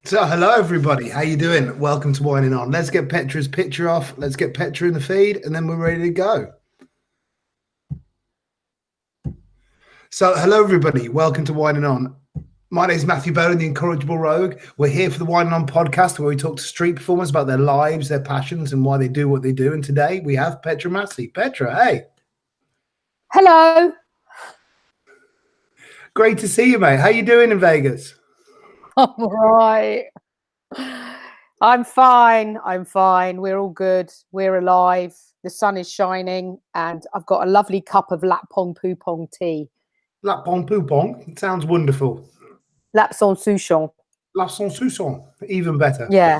So, hello everybody. How you doing? Welcome to Whining On. Let's get Petra's picture off. Let's get Petra in the feed, and then we're ready to go. So, hello everybody. Welcome to Whining On. My name is Matthew Bowden, the Incorrigible Rogue. We're here for the Whining On podcast, where we talk to street performers about their lives, their passions, and why they do what they do. And today we have Petra Massey. Petra, hey. Hello. Great to see you, mate. How you doing in Vegas? All right. I'm fine. We're all good. We're alive. The sun is shining, and I've got a lovely cup of Lapong Poupon tea. Lapong Poupon. It sounds wonderful. Lapson Souchon. Lapson Souchon. Even better. Yeah.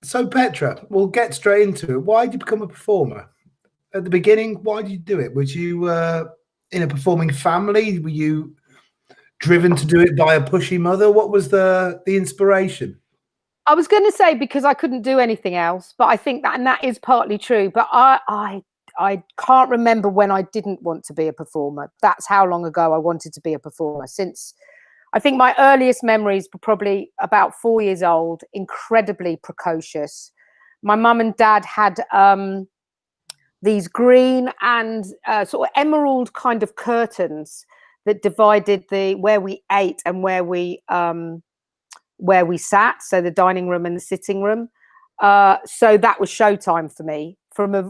So Petra, we'll get straight into it. Why did you become a performer? At the beginning, why did you do it? Was you in a performing family? Were you driven to do it by a pushy mother? What was the inspiration? I was going to say because I couldn't do anything else, but I think that is partly true. But I can't remember when I didn't want to be a performer. That's how long ago I wanted to be a performer. Since I think my earliest memories were probably about 4 years old, incredibly precocious. My mum and dad had these green and sort of emerald kind of curtains that divided where we ate and where we sat, so the dining room and the sitting room. So that was showtime for me.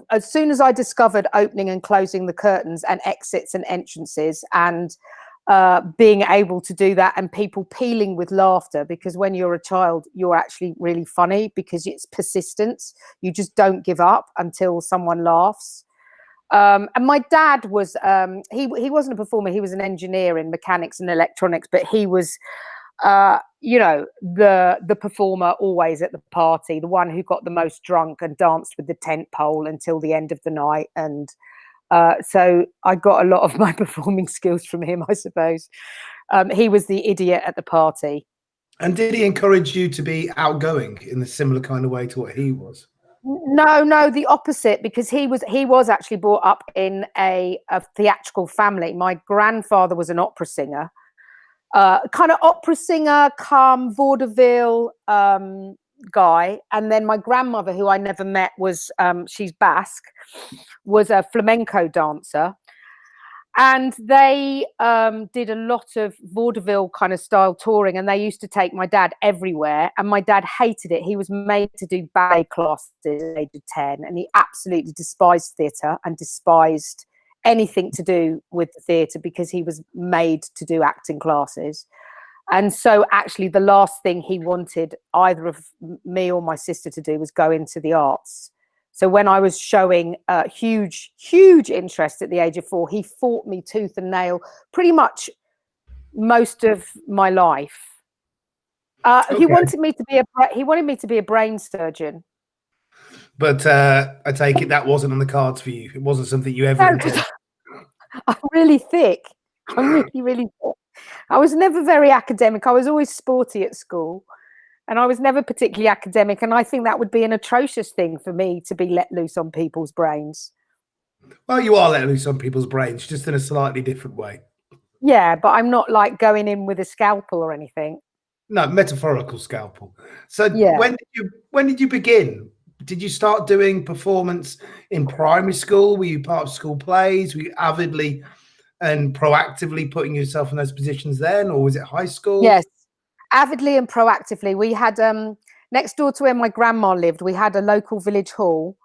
As soon as I discovered opening and closing the curtains and exits and entrances, and being able to do that, and people pealing with laughter, because when you're a child, you're actually really funny because it's persistence. You just don't give up until someone laughs. And my dad was he wasn't a performer. He was an engineer in mechanics and electronics, but he was the performer always at the party, the one who got the most drunk and danced with the tent pole until the end of the night. And so I got a lot of my performing skills from him, I suppose. He was the idiot at the party. And did he encourage you to be outgoing in a similar kind of way to what he was? No, the opposite, because he was actually brought up in a theatrical family. My grandfather was an opera singer, kind of opera singer, come vaudeville guy. And then my grandmother, who I never met, was she's Basque, was a flamenco dancer. And they did a lot of vaudeville kind of style touring, and they used to take my dad everywhere. And my dad hated it. He was made to do ballet classes at the age of 10, and he absolutely despised theatre and despised anything to do with the theatre because he was made to do acting classes. And so actually the last thing he wanted either of me or my sister to do was go into the arts. So when I was showing huge interest at the age of 4, he fought me tooth and nail pretty much most of my life. Okay. He wanted me to be a brain surgeon. But I take it that wasn't on the cards for you. It wasn't something you ever intended. I'm really thick. I'm really thick. I was never very academic. I was always sporty at school. And I was never particularly academic. And I think that would be an atrocious thing for me to be let loose on people's brains. Well, you are let loose on people's brains, just in a slightly different way. Yeah, but I'm not like going in with a scalpel or anything. No, metaphorical scalpel. So yeah. When did you begin? Did you start doing performance in primary school? Were you part of school plays? Were you avidly and proactively putting yourself in those positions then? Or was it high school? Yes. Avidly and proactively. We had next door to where my grandma lived, we had a local village hall,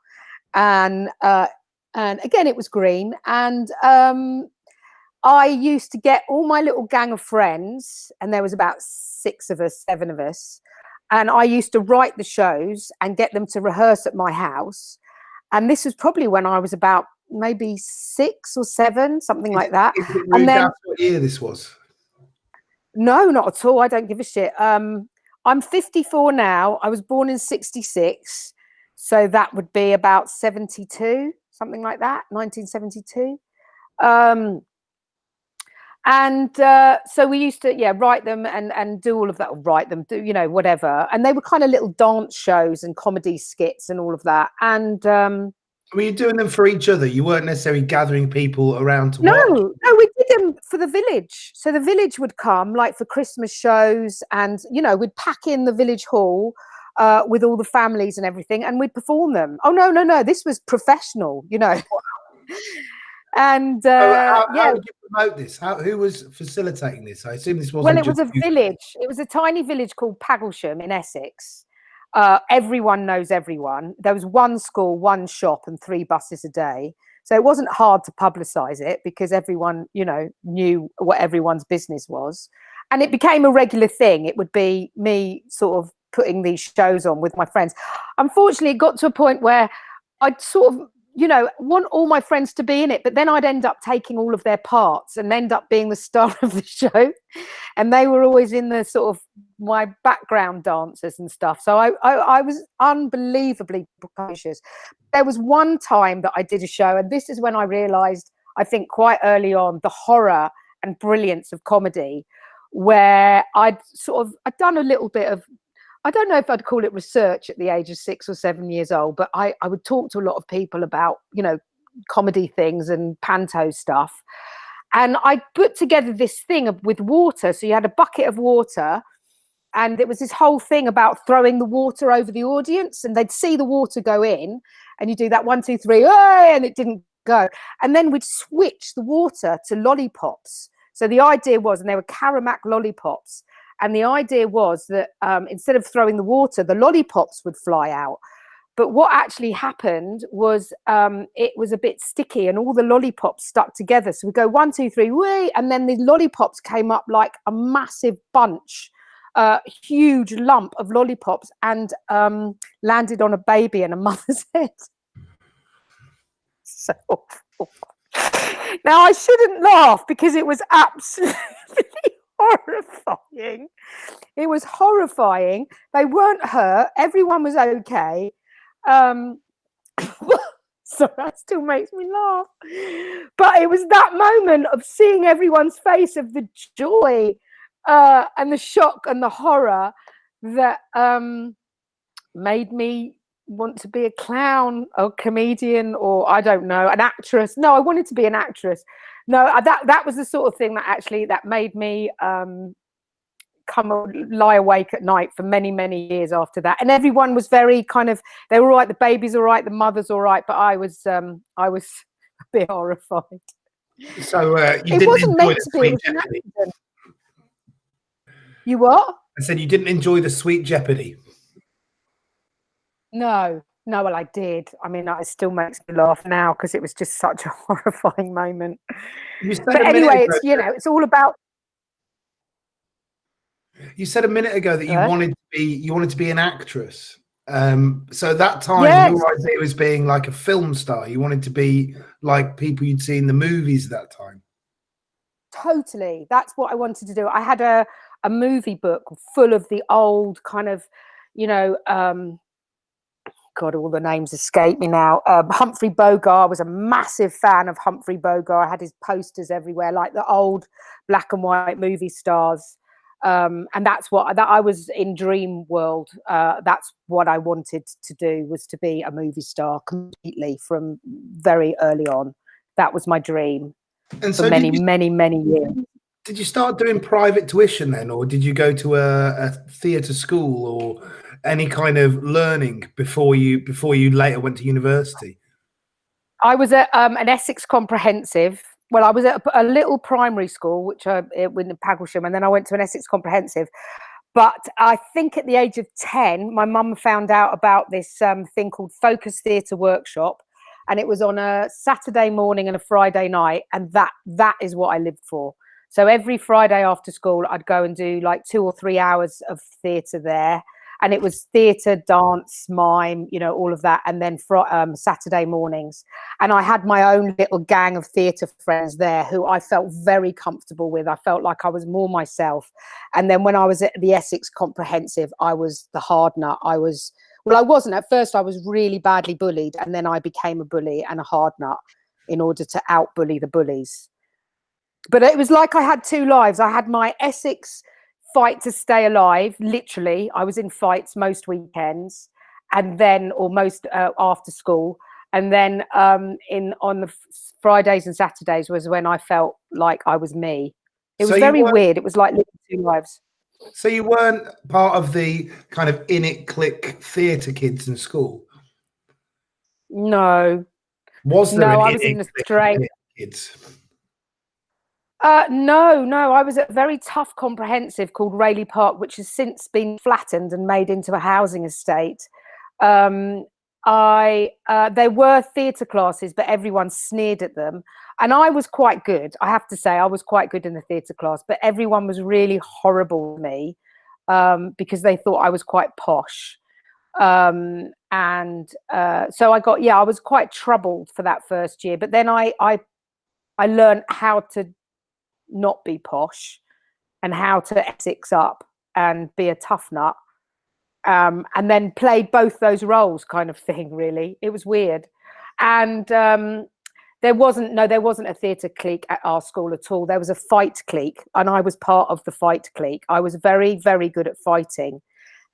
and again it was green, and I used to get all my little gang of friends, and there was about 7 of us, and I used to write the shows and get them to rehearse at my house. And this was probably when I was about maybe 6 or 7, something like that. And then what year this was? No, not at all. I don't give a shit. I'm 54 now. I was born in 66. So that would be about 72, something like that, 1972. So we used to, write them and do all of that, whatever. And they were kind of little dance shows and comedy skits and all of that. And were you doing them for each other? You weren't necessarily gathering people around to watch? No, we did them for the village. So the village would come like for Christmas shows, and you know, we'd pack in the village hall with all the families and everything, and we'd perform them. Oh no, this was professional, you know. And how did you promote this? Who was facilitating this? I assume this wasn't. Well, it was a village. It was a tiny village called Paglesham in Essex. Everyone knows everyone. There was one school, one shop, and 3 buses a day. So it wasn't hard to publicise it because everyone, you know, knew what everyone's business was. And it became a regular thing. It would be me sort of putting these shows on with my friends. Unfortunately, it got to a point where I'd sort of, you know, want all my friends to be in it, but then I'd end up taking all of their parts and end up being the star of the show. And they were always in the sort of my background dancers and stuff. So I was unbelievably precocious. There was one time that I did a show, and this is when I realized, I think quite early on, the horror and brilliance of comedy, where I'd done a little bit of, I don't know if I'd call it research at the age of 6 or 7 years old, but I would talk to a lot of people about, you know, comedy things and panto stuff. And I put together this thing with water. So you had a bucket of water, and it was this whole thing about throwing the water over the audience, and they'd see the water go in, and you do that 1, 2, 3, and it didn't go. And then we'd switch the water to lollipops. So the idea was, and they were Caramac lollipops. And the idea was that instead of throwing the water, the lollipops would fly out. But what actually happened was it was a bit sticky, and all the lollipops stuck together. So we go 1, 2, 3, whee, and then the lollipops came up like a massive bunch, huge lump of lollipops, and landed on a baby and a mother's head. So awful. Now, I shouldn't laugh because it was absolutely horrifying. It was horrifying. They weren't hurt. Everyone was okay. So that still makes me laugh. But it was that moment of seeing everyone's face of the joy and the shock and the horror that made me want to be a clown or comedian, or I don't know, an actress. No, I wanted to be an actress. No, that was the sort of thing that actually that made me lie awake at night for many, many years after that. And everyone was very kind of, they were all right, the baby's all right, the mother's all right, but I was a bit horrified. So you it didn't wasn't enjoy meant the to be. It Sweet was an Jeopardy. accident. You what? I said you didn't enjoy the Sweet Jeopardy. No, well, I did. I mean, it still makes me laugh now because it was just such a horrifying moment. But anyway, it's, you know, it's all about. You said a minute ago that you wanted to be an actress. So at that time, yes. Your idea was being like a film star. You wanted to be like people you'd see in the movies at that time. Totally, that's what I wanted to do. I had a movie book full of the old kind of, you know. God, all the names escape me now. Humphrey Bogart, was a massive fan of Humphrey Bogart. I had his posters everywhere, like the old black and white movie stars. And that's what I was in dream world. That's what I wanted to do, was to be a movie star completely from very early on. That was my dream. And so for many years. Did you start doing private tuition then, or did you go to a theatre school or any kind of learning before you later went to university? I was at an Essex Comprehensive. Well, I was at a little primary school, which in Paglesham, and then I went to an Essex Comprehensive. But I think at the age of 10, my mum found out about this thing called Focus Theatre Workshop, and it was on a Saturday morning and a Friday night, and that is what I lived for. So every Friday after school, I'd go and do like 2 or 3 hours of theatre there. And it was theatre, dance, mime, you know, all of that. And then Saturday mornings. And I had my own little gang of theatre friends there who I felt very comfortable with. I felt like I was more myself. And then when I was at the Essex Comprehensive, I was the hard nut. I wasn't. At first, I was really badly bullied. And then I became a bully and a hard nut in order to out-bully the bullies. But it was like I had 2 lives. I had my Essex fight to stay alive. Literally, I was in fights most weekends, and then or most after school. And then on the Fridays and Saturdays was when I felt like I was me. It was very weird. It was like living two lives. So you weren't part of the kind of in it clique theatre kids in school? No. Was there I was in the strait. Kids? No, I was at a very tough comprehensive called Rayleigh Park, which has since been flattened and made into a housing estate. There were theatre classes, but everyone sneered at them. And I was quite good. I have to say, I was quite good in the theatre class, but everyone was really horrible to me because they thought I was quite posh. So I was quite troubled for that first year. But then I learned how to not be posh and how to Essex up and be a tough nut. And then play both those roles kind of thing, really. It was weird. And there wasn't a theatre clique at our school at all. There was a fight clique, and I was part of the fight clique. I was very, very good at fighting,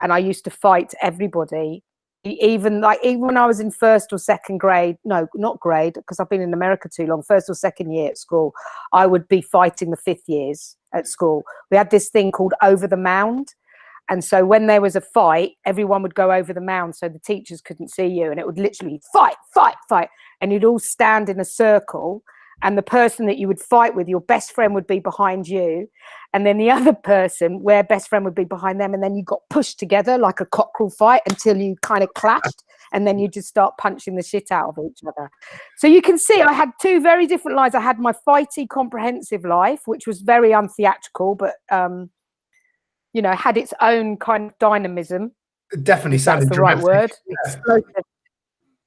and I used to fight everybody. Even when I was in first or second grade, no, not grade, because I've been in America too long, first or second year at school, I would be fighting the fifth years at school. We had this thing called over the mound. And so when there was a fight, everyone would go over the mound so the teachers couldn't see you. And it would literally fight, fight, fight. And you'd all stand in a circle. And the person that you would fight with, your best friend would be behind you. And then the other person, their best friend would be behind them. And then you got pushed together like a cockerel fight until you kind of clashed. And then you just start punching the shit out of each other. So you can see I had two very different lives. I had my fighty, comprehensive life, which was very untheatrical, but had its own kind of dynamism. It definitely sounded the dramatic. right word. Yeah.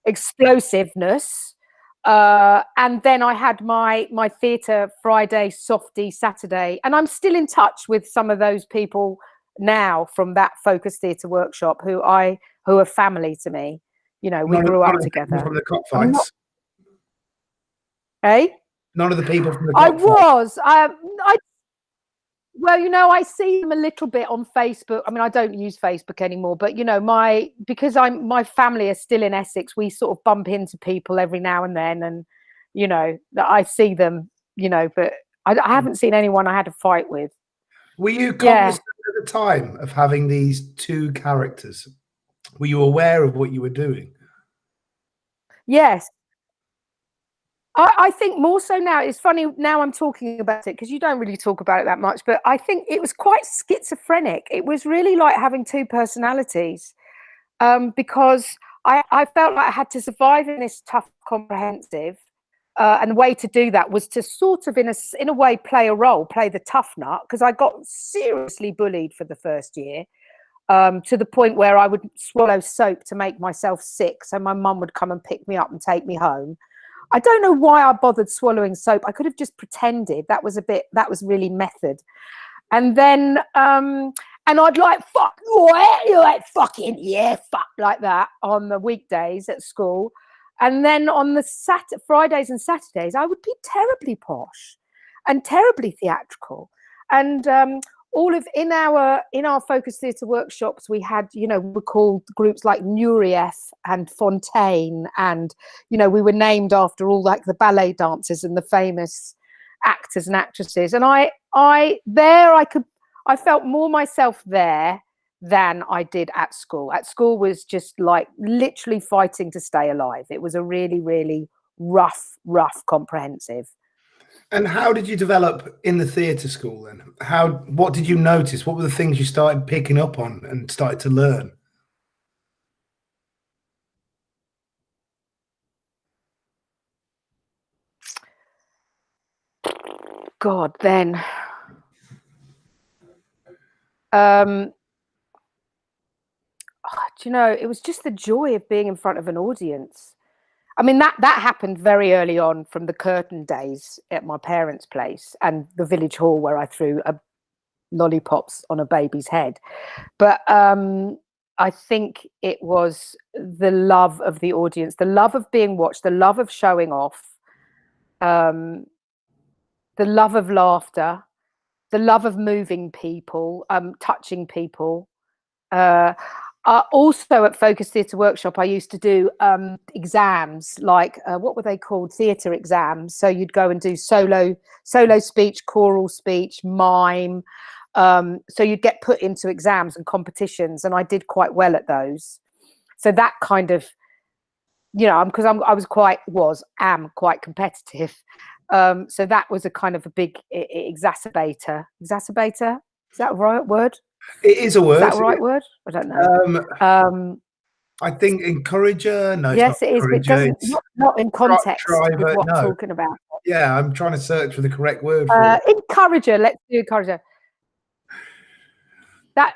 Explosiveness. And then I had my theatre Friday, softy Saturday. And I'm still in touch with some of those people now from that Focus Theatre workshop who are family to me. We grew up together. From the cockfights. None of the people from the cockfights. I see them a little bit on Facebook. I mean, I don't use Facebook anymore, but because my family is still in Essex, we sort of bump into people every now and then, and I see them, but I haven't seen anyone I had a fight with. Were you cognizant at the time of having these two characters? Were you aware of what you were doing? Yes. I think more so now. It's funny now I'm talking about it because you don't really talk about it that much, but I think it was quite schizophrenic. It was really like having two personalities because I felt like I had to survive in this tough comprehensive, and the way to do that was to sort of in a way play the tough nut, because I got seriously bullied for the first year to the point where I would swallow soap to make myself sick, so my mum would come and pick me up and take me home. I don't know why I bothered swallowing soap. I could have just pretended. That was really method. And then, and I'd like, fuck, like fucking, yeah, fuck, like that on the weekdays at school. And then on the Fridays and Saturdays, I would be terribly posh and terribly theatrical. And in our Focus Theatre workshops, we had, we called groups like Nureyev and Fontaine, and we were named after all like the ballet dancers and the famous actors and actresses. And I felt more myself there than I did at school. At school was just like literally fighting to stay alive. It was a really, really rough comprehensive. And how did you develop in the theatre school then? What did you notice? What were the things you started picking up on and started to learn? God, then. It was just the joy of being in front of an audience. I mean, that happened very early on from the curtain days at my parents' place and the village hall where I threw lollipops on a baby's head. But I think it was the love of the audience, the love of being watched, the love of showing off, the love of laughter, the love of moving people, touching people. Also at Focus Theatre Workshop, I used to do exams, like what were they called? Theatre exams. So you'd go and do solo speech, choral speech, mime. So you'd get put into exams and competitions, and I did quite well at those. So that kind of, you know, because am quite competitive. So that was a kind of a big exacerbator. Exacerbator? Is that the right word? It is a word. Is that the right word? I don't know. I think encourager. No, yes, it's not it is, but it doesn't, not in context with what I'm talking about. Yeah, I'm trying to search for the correct word. Encourager. Let's do encourager. That.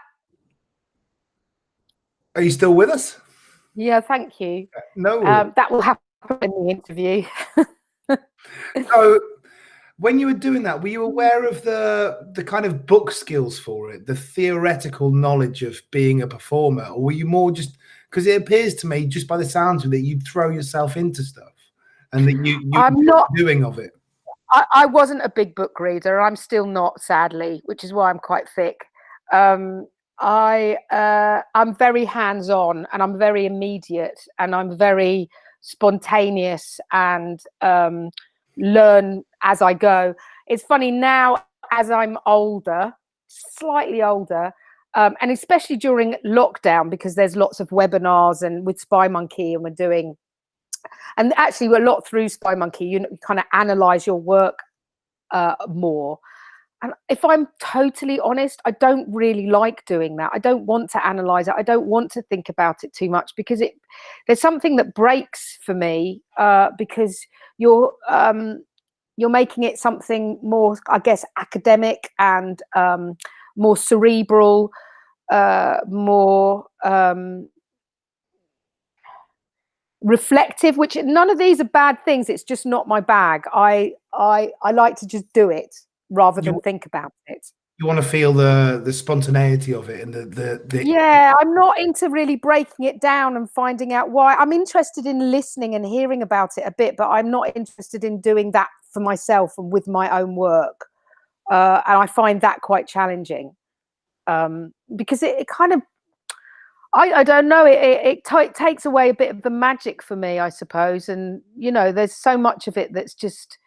Are you still with us? Yeah, thank you. No. That will happen in the interview. So, when you were doing that, were you aware of the kind of book skills for it, the theoretical knowledge of being a performer, or were you more just, because it appears to me, just by the sounds of it, you throw yourself into stuff, and that I'm not doing of it. I wasn't a big book reader. I'm still not, sadly, which is why I'm quite thick. I'm very hands-on, and I'm very immediate, and I'm very spontaneous, and learn as I go. It's funny now, as I'm older, slightly older, and especially during lockdown, because there's lots of webinars, and with SpyMonkey, and we're doing, and actually a lot through SpyMonkey, you kind of analyze your work more. And if I'm totally honest, I don't really like doing that. I don't want to analyze it. I don't want to think about it too much, because there's something that breaks for me, because you're making it something more, I guess, academic and more cerebral, more reflective, which none of these are bad things. It's just not my bag. I like to just do it rather than think about it. You want to feel the spontaneity of it, and the yeah, I'm not into really breaking it down and finding out why. I'm interested in listening and hearing about it a bit, but I'm not interested in doing that for myself and with my own work, and I find that quite challenging, because it kind of, I don't know, it takes away a bit of the magic for me, I suppose. And you know, there's so much of it that's just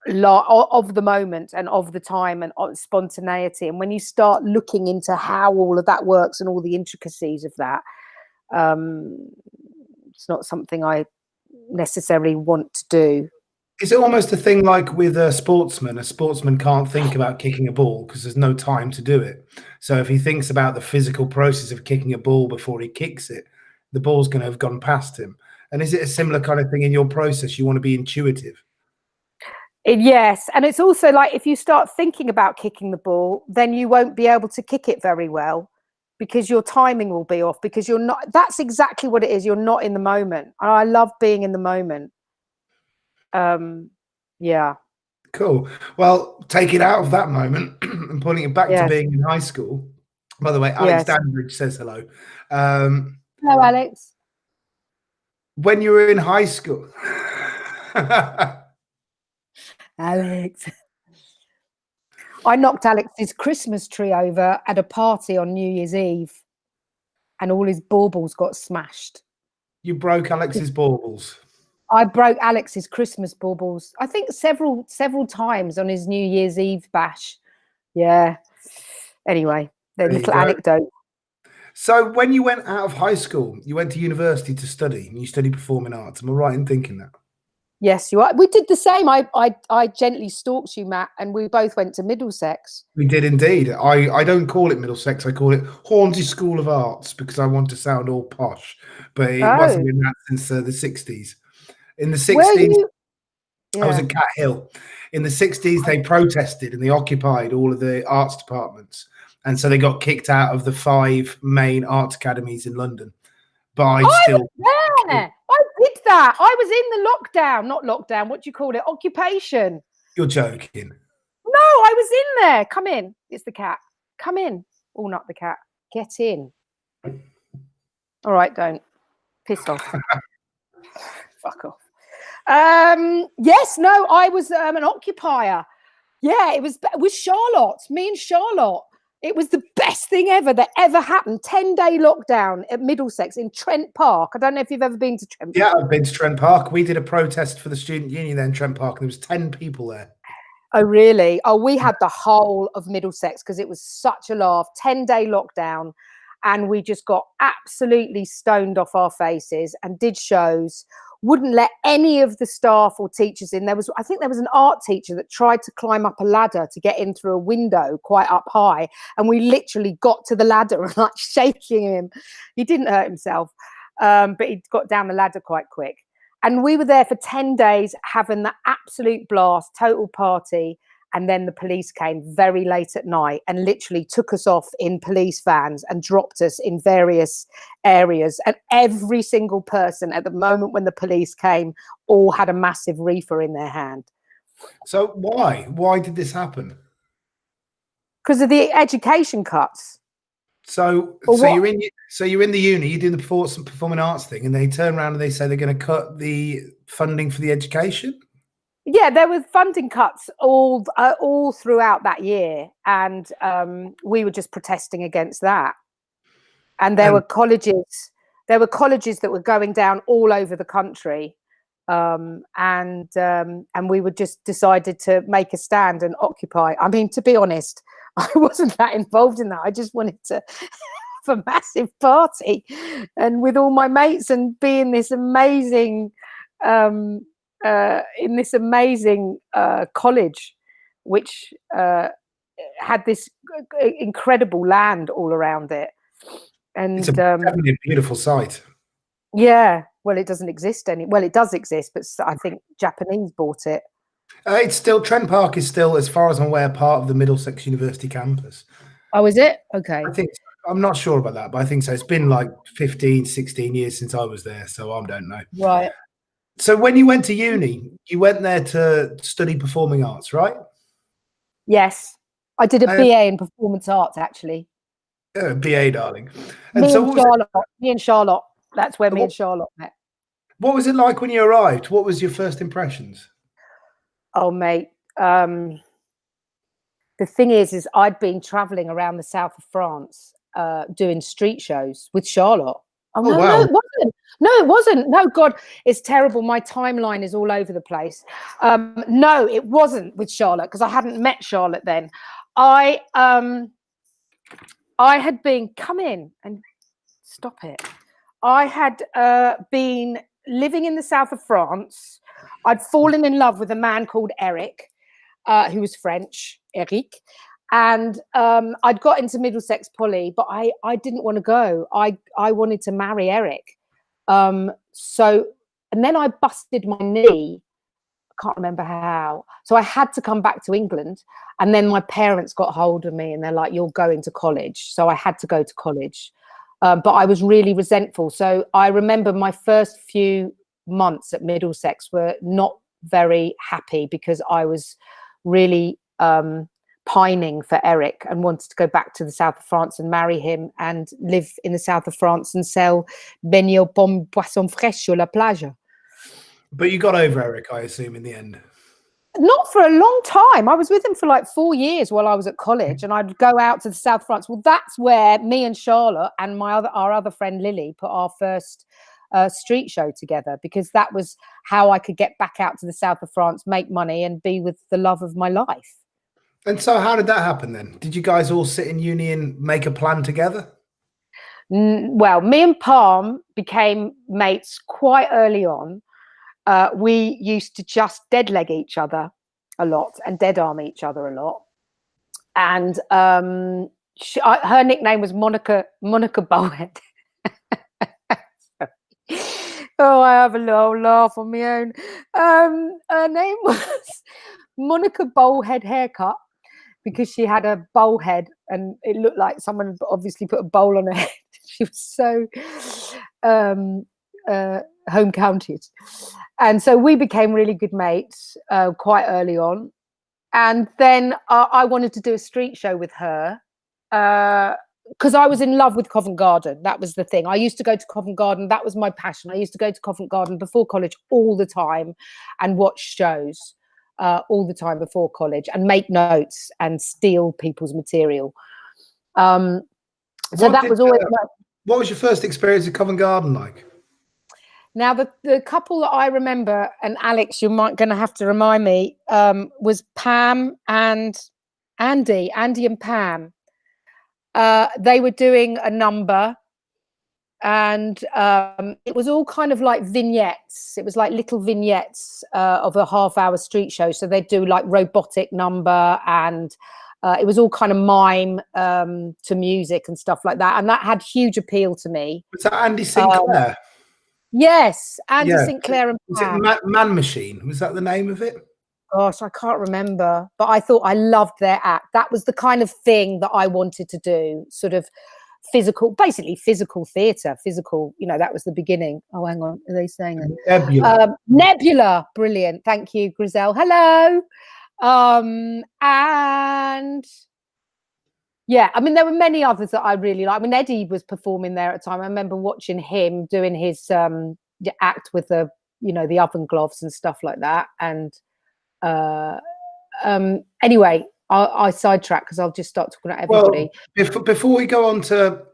of the moment and of the time and spontaneity. And when you start looking into how all of that works and all the intricacies of that, it's not something I necessarily want to do. Is it almost a thing like with a sportsman? A sportsman can't think about kicking a ball because there's no time to do it. So if he thinks about the physical process of kicking a ball before he kicks it, the ball's going to have gone past him. And is it a similar kind of thing in your process? You want to be intuitive? Yes, and it's also like, if you start thinking about kicking the ball, then you won't be able to kick it very well, because your timing will be off, because you're not, that's exactly what it is, you're not in the moment. And I love being in the moment. Yeah. Cool. Well, take it out of that moment and putting it back to being in high school. By the way, Alex Danbridge says hello. Hello, Alex. When you were in high school... Alex. I knocked Alex's Christmas tree over at a party on New Year's Eve, and all his baubles got smashed. You broke Alex's baubles? I broke Alex's Christmas baubles, I think several times on his New Year's Eve bash. Yeah. Anyway, the little anecdote. So when you went out of high school, you went to university to study, and you studied performing arts. Am I right in thinking that? Yes, you are. We did the same. I gently stalked you, Matt, and we both went to Middlesex. We did indeed. I don't call it Middlesex. I call it Hornsey School of Arts, because I want to sound all posh. But it wasn't been that since the 60s. In the 60s, I was at Cat Hill. In the 60s, they protested and they occupied all of the arts departments. And so they got kicked out of the 5 main arts academies in London. But I did that. I was in the lockdown, not lockdown, what do you call it? Occupation. You're joking. No, I was in there. Come in. It's the cat. Come in. Oh, not the cat. Get in. All right, don't. Piss off. Fuck off. Yes, no, I was an occupier. Yeah, it was with Charlotte, me and Charlotte. It was the best thing ever that ever happened. 10-day lockdown at Middlesex in Trent Park. I don't know if you've ever been to Trent Park. Yeah, I've been to Trent Park. We did a protest for the student union there in Trent Park, and there was 10 people there. Oh, really? Oh, we had the whole of Middlesex because it was such a laugh. 10-day lockdown, and we just got absolutely stoned off our faces and did shows. Wouldn't let any of the staff or teachers in. I think there was an art teacher that tried to climb up a ladder to get in through a window quite up high, and we literally got to the ladder and like shaking him. He didn't hurt himself, but he got down the ladder quite quick. And we were there for 10 days having the absolute blast, total party. And then the police came very late at night and literally took us off in police vans and dropped us in various areas. And every single person at the moment when the police came all had a massive reefer in their hand. So why? Why did this happen? Because of the education cuts. So you're in the uni, you're doing the performing arts thing, and they turn around and they say they're going to cut the funding for the education. Yeah, there were funding cuts all throughout that year, and we were just protesting against that. And there were colleges that were going down all over the country, and we were just decided to make a stand and occupy. I mean, to be honest, I wasn't that involved in that. I just wanted to have a massive party, and with all my mates, and be in this amazing. College, which had this incredible land all around it, and it's definitely a beautiful site. Yeah, well, it doesn't exist well, it does exist, but I think Japanese bought it. It's still, Trent Park is still, as far as I'm aware, part of the Middlesex University campus. Oh, is it? Okay. I think so. I'm not sure about that, but I think so. It's been like 15, 16 years since I was there, so I don't know. Right. So when you went to uni, you went there to study performing arts, right? Yes. I did a BA in performance arts, actually. BA, darling. And me and Charlotte. That's where me and Charlotte met. What was it like when you arrived? What was your first impressions? Oh, mate. The thing is I'd been traveling around the south of France doing street shows with Charlotte. Oh, no, wow. No, it wasn't. No, it wasn't. No, God, it's terrible. My timeline is all over the place. No, it wasn't with Charlotte, because I hadn't met Charlotte then. I had been, come in and stop it. I had been living in the south of France. I'd fallen in love with a man called Eric, who was French, Eric. And I'd got into Middlesex Poly, but I didn't want to go. I wanted to marry Eric. And then I busted my knee. I can't remember how. So I had to come back to England. And then my parents got hold of me and they're like, you're going to college. So I had to go to college. But I was really resentful. So I remember my first few months at Middlesex were not very happy, because I was really pining for Eric and wanted to go back to the south of France and marry him and live in the south of France and sell beignets aux pommes poisson fraîche sur la plage. But you got over Eric, I assume, in the end. Not for a long time. I was with him for like 4 years while I was at college, and I'd go out to the south of France. Well, that's where me and Charlotte and our other friend Lily put our first street show together, because that was how I could get back out to the south of France, make money, and be with the love of my life. And so how did that happen then? Did you guys all sit in uni and make a plan together? Well, me and Palm became mates quite early on. We used to just dead leg each other a lot and dead arm each other a lot. And her nickname was Monica Bowhead. Oh, I have a little laugh on my own. Her name was Monica Bowhead Haircut, because she had a bowl head and it looked like someone obviously put a bowl on her head. She was so home counted. And so we became really good mates quite early on. And then I wanted to do a street show with her because I was in love with Covent Garden. That was the thing. I used to go to Covent Garden. That was my passion. I used to go to Covent Garden before college all the time and watch shows all the time before college and make notes and steal people's material. So that was always what was your first experience at Covent Garden like? Now, the couple that I remember, and Alex, you might going to have to remind me, was Pam and Andy and Pam. They were doing a number, and it was all kind of like vignettes. It was like little vignettes of a half-hour street show. So they'd do like robotic number, and it was all kind of mime to music and stuff like that. And that had huge appeal to me. Was that Andy Sinclair? Yes, Andy Sinclair and Pam. Was it Man Machine? Was that the name of it? Gosh, I can't remember, but I thought I loved their act. That was the kind of thing that I wanted to do, sort of physical, basically physical theatre, physical, you know, that was the beginning. Oh, hang on, are they saying that? Nebula. Nebula, brilliant. Thank you, Griselle. Hello. And yeah, I mean, there were many others that I really like. I mean, Eddie was performing there at the time. I remember watching him doing his act with the, you know, the oven gloves and stuff like that. And anyway, I sidetrack because I'll just start talking about everybody. Well, before we go on to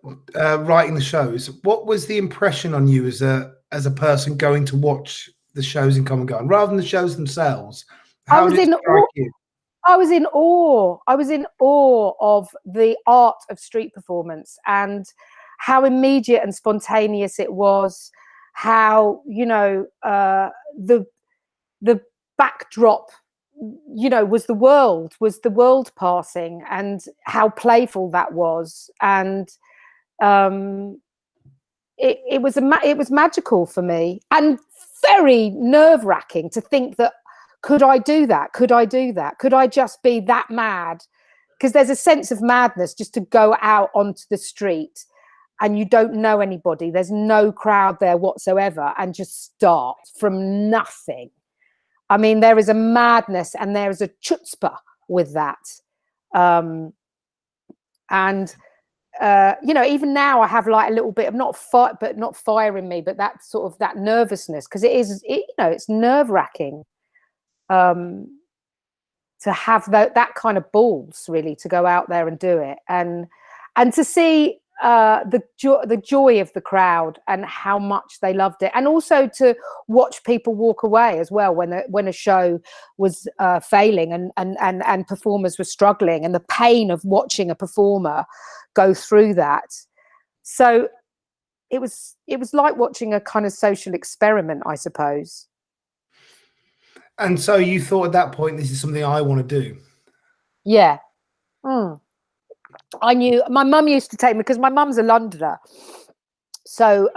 writing the shows, what was the impression on you as a person going to watch the shows in Covent Garden rather than the shows themselves? How did it strike you? I was in awe. I was in awe of the art of street performance and how immediate and spontaneous it was. How, you know, the backdrop, you know, was the world passing, and how playful that was. And it was magical for me, and very nerve-wracking to think that, could I do that? Could I do that? Could I just be that mad? Because there's a sense of madness just to go out onto the street and you don't know anybody. There's no crowd there whatsoever, and just start from nothing. I mean, there is a madness and there is a chutzpah with that. You know, even now I have like a little bit of not fire in me, but that sort of that nervousness, because you know, it's nerve-wracking. To have that kind of balls, really, to go out there and do it, and to see the joy of the crowd and how much they loved it, and also to watch people walk away as well when a show was failing and performers were struggling, and the pain of watching a performer go through that. So it was like watching a kind of social experiment, I suppose. And so you thought at that point, this is something I want to do. Yeah. I knew my mum used to take me, because my mum's a Londoner. So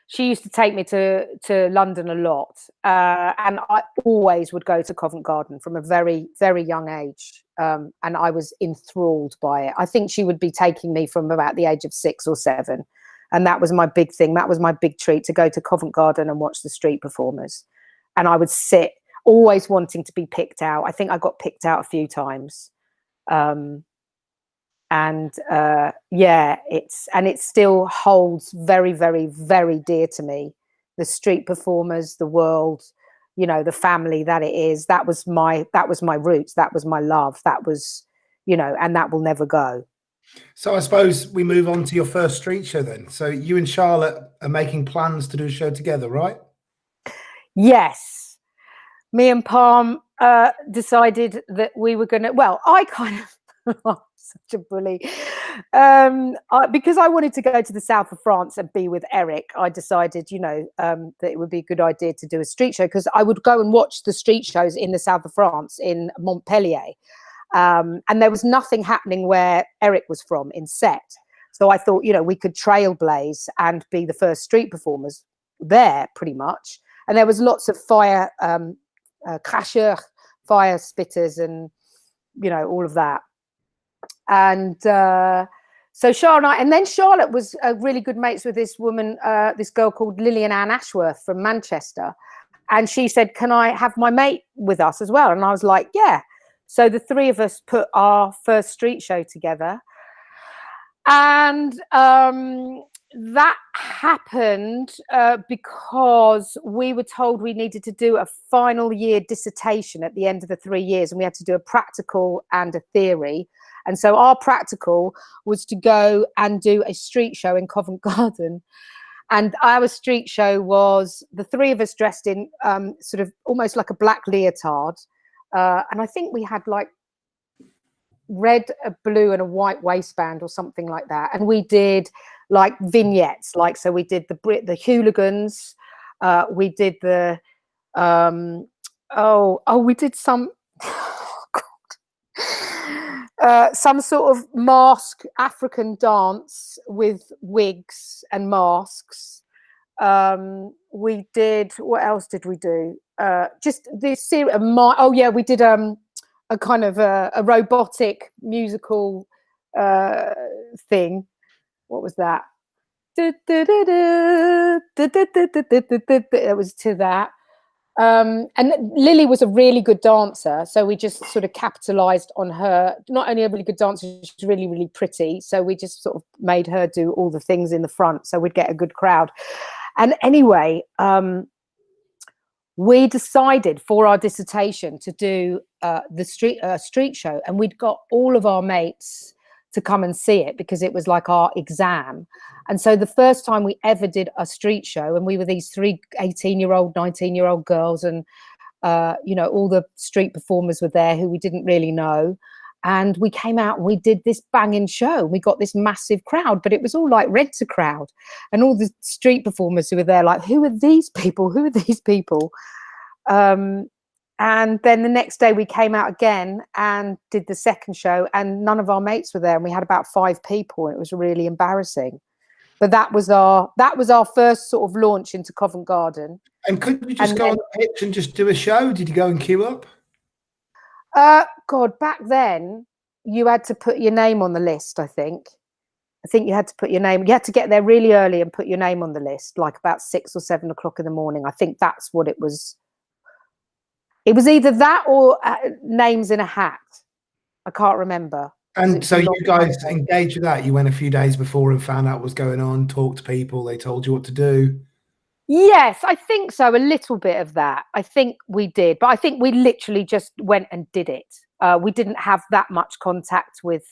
she used to take me to London a lot. And I always would go to Covent Garden from a very, very young age. And I was enthralled by it. I think she would be taking me from about the age of 6 or 7. And that was my big thing. That was my big treat, to go to Covent Garden and watch the street performers. And I would sit, always wanting to be picked out. I think I got picked out a few times. Yeah, it still holds very, very, very dear to me. The street performers, the world, you know, the family that it is. That was my roots. That was my love. That was, you know, and that will never go. So I suppose we move on to your first street show then. So you and Charlotte are making plans to do a show together, right? Yes. Me and Palm decided that we were going to, well, I kind of, I'm such a bully. Because I wanted to go to the south of France and be with Eric, I decided, you know, that it would be a good idea to do a street show, because I would go and watch the street shows in the south of France, in Montpellier. And there was nothing happening where Eric was from in set. So I thought, you know, we could trailblaze and be the first street performers there, pretty much. And there was lots of fire, cracheurs, fire spitters, and, you know, all of that. And so Charlotte and then Charlotte was really good mates with this woman, this girl called Lillian Ann Ashworth from Manchester. And she said, can I have my mate with us as well? And I was like, yeah. So the three of us put our first street show together. And that happened because we were told we needed to do a final year dissertation at the end of the 3 years, and we had to do a practical and a theory. And so our practical was to go and do a street show in Covent Garden. And our street show was the three of us dressed in sort of almost like a black leotard. And I think we had like red, a blue and a white waistband or something like that. And we did like vignettes, like, so we did the hooligans, we did the we did some some sort of mask African dance with wigs and masks. We did, what else did we do? Just this series of we did a kind of a robotic musical thing. What was that? It was to that. And Lily was a really good dancer, so we just sort of capitalized on her. Not only a really good dancer, she's really, really pretty, so we just sort of made her do all the things in the front, so we'd get a good crowd. And anyway, we decided for our dissertation to do the street show, and we'd got all of our mates to come and see it because it was like our exam. And so the first time we ever did a street show, and we were these 3 18-year-old, 19-year-old girls, and all the street performers were there who we didn't really know. And we came out and we did this banging show. We got this massive crowd, but it was all like rent a crowd. And all the street performers who were there, like, who are these people? Who are these people? And then the next day we came out again and did the second show, and none of our mates were there. And we had about 5 people, and it was really embarrassing. But that was our first sort of launch into Covent Garden. And couldn't you just go on the pitch and just do a show? Did you go and queue up? God, back then you had to put your name on the list, I think you had to put your name. You had to get there really early and put your name on the list, like about 6 or 7 o'clock in the morning. I think that's what it was. It was either that or names in a hat. I can't remember. And so you guys engaged with that? You went a few days before and found out what was going on, talked to people, they told you what to do? Yes, I think so. A little bit of that. I think we did. But I think we literally just went and did it. We didn't have that much contact with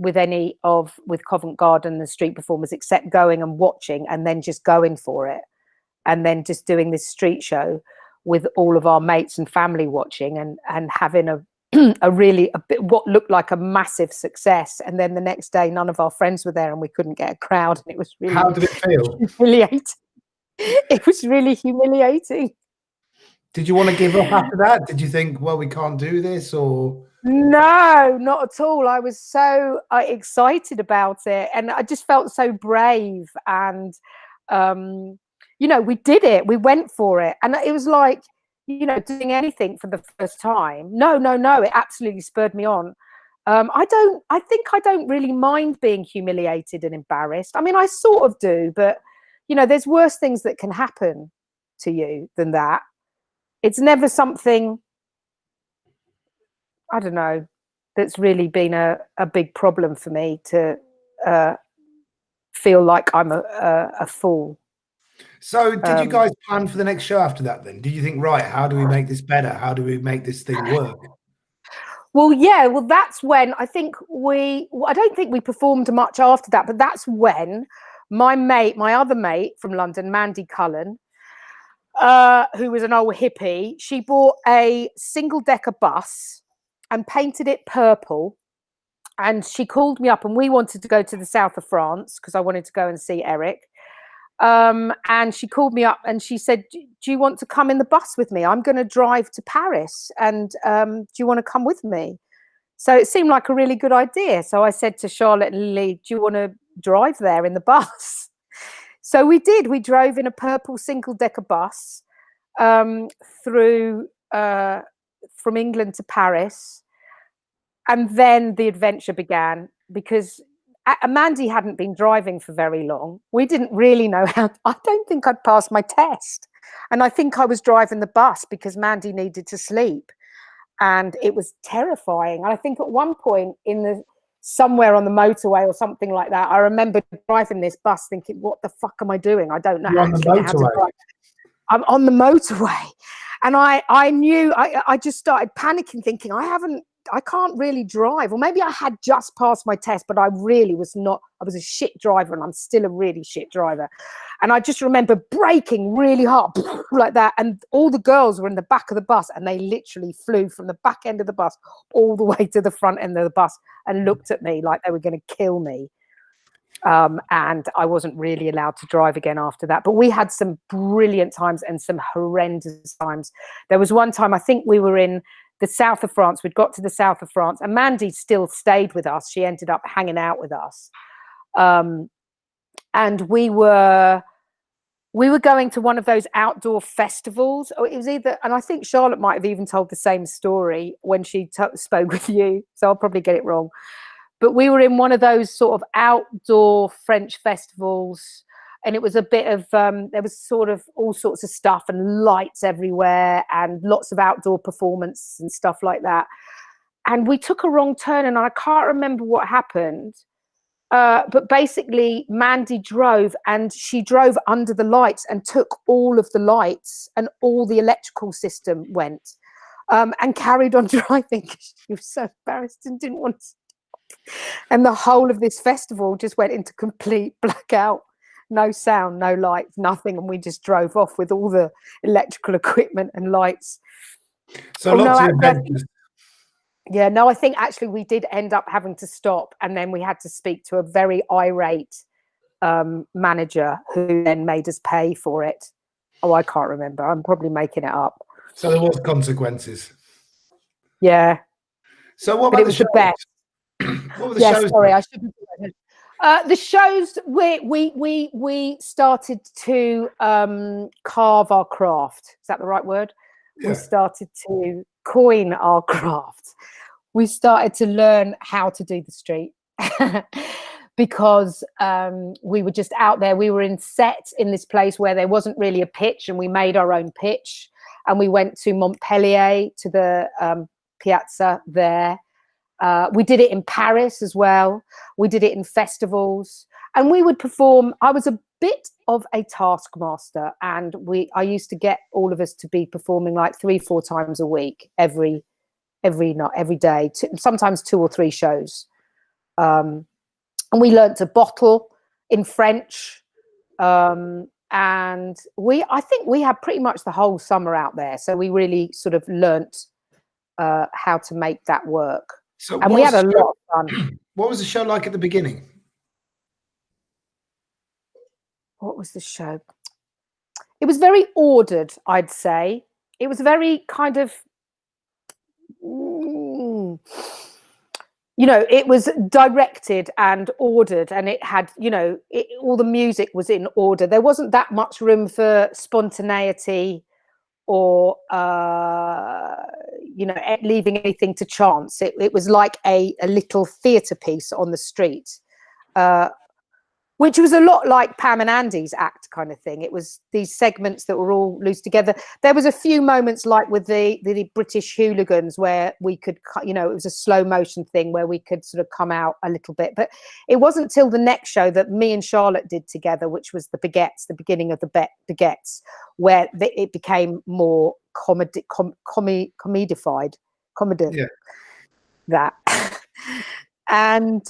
Covent Garden, the street performers, except going and watching and then just going for it. And then just doing this street show with all of our mates and family watching and having a bit what looked like a massive success. And then the next day none of our friends were there and we couldn't get a crowd, and it was really, how did it feel? Humiliating. It was really humiliating. Did you want to give up after that? Did you think, well, we can't do this? Or no, not at all. I was so excited about it, and I just felt so brave. And we did it. We went for it, and it was like, doing anything for the first time. No, it absolutely spurred me on. I think I don't really mind being humiliated and embarrassed. I mean, I sort of do, but there's worse things that can happen to you than that. It's never something, I don't know, that's really been a big problem for me to feel like I'm a fool. So did you guys plan for the next show after that then? Did you think, right, how do we make this better? How do we make this thing work? Well, yeah, that's when I think I don't think we performed much after that, but that's when my other mate from London, Mandy Cullen, who was an old hippie, she bought a single-decker bus and painted it purple. And she called me up, and we wanted to go to the south of France because I wanted to go and see Eric. And she called me up and she said, do you want to come in the bus with me? I'm going to drive to Paris, and do you want to come with me? So it seemed like a really good idea. So I said to Charlotte and Lily, do you want to drive there in the bus? So we did. We drove in a purple single-decker bus through from England to Paris. And then the adventure began, because Mandy hadn't been driving for very long. We didn't really know how. I don't think I'd passed my test. And I think I was driving the bus because Mandy needed to sleep. And it was terrifying. And I think at one point somewhere on the motorway or something like that, I remember driving this bus thinking, what the fuck am I doing? I don't know how to drive. I'm on the motorway. And I knew, I just started panicking, thinking, I haven't can't really drive, or maybe I had just passed my test, but I really was not. I was a shit driver, and I'm still a really shit driver. And I just remember braking really hard like that, and all the girls were in the back of the bus, and they literally flew from the back end of the bus all the way to the front end of the bus and looked at me like they were going to kill me. And I wasn't really allowed to drive again after that. But we had some brilliant times and some horrendous times. There was one time, I think we were in the south of France. We'd got to the south of France, and Mandy still stayed with us. She ended up hanging out with us. And we were going to one of those outdoor festivals. Or it was either, and I think Charlotte might have even told the same story when she spoke with you, so I'll probably get it wrong. But we were in one of those sort of outdoor French festivals, and it was a bit of, there was sort of all sorts of stuff and lights everywhere and lots of outdoor performance and stuff like that. And we took a wrong turn, and I can't remember what happened. But basically, Mandy drove, and she drove under the lights and took all of the lights, and all the electrical system went, and carried on driving. She was so embarrassed and didn't want to. And the whole of this festival just went into complete blackout. No sound, no lights, nothing. And we just drove off with all the electrical equipment and lights. So lots of adventures. Yeah, no, I think actually we did end up having to stop. And then we had to speak to a very irate manager who then made us pay for it. Oh, I can't remember. I'm probably making it up. So there was consequences. Yeah. So what about it was the best. What were the shows? Sorry, I shouldn't do that. The shows we started to carve our craft. Is that the right word? Yeah. We started to coin our craft. We started to learn how to do the street because we were just out there. We were in set in this place where there wasn't really a pitch, and we made our own pitch. And we went to Montpellier, to the piazza there. We did it in Paris as well. We did it in festivals, and we would perform. I was a bit of a taskmaster, and I used to get all of us to be performing like 3-4 times a week, every night, every day, sometimes 2 or 3 shows. And we learned to bottle in French. And I think we had pretty much the whole summer out there. So we really sort of learnt how to make that work. So and we had a lot of fun. What was the show like at the beginning? What was the show? It was very ordered, I'd say. It was very kind of, it was directed and ordered, and it had, all the music was in order. There wasn't that much room for spontaneity or leaving anything to chance. It was like a little theatre piece on the street, which was a lot like Pam and Andy's act kind of thing. It was these segments that were all loose together. There was a few moments like with the British hooligans where we could, it was a slow motion thing where we could sort of come out a little bit. But it wasn't till the next show that me and Charlotte did together, which was the Baguettes, the beginning of the Baguettes, where it became more comedified. Yeah. That. And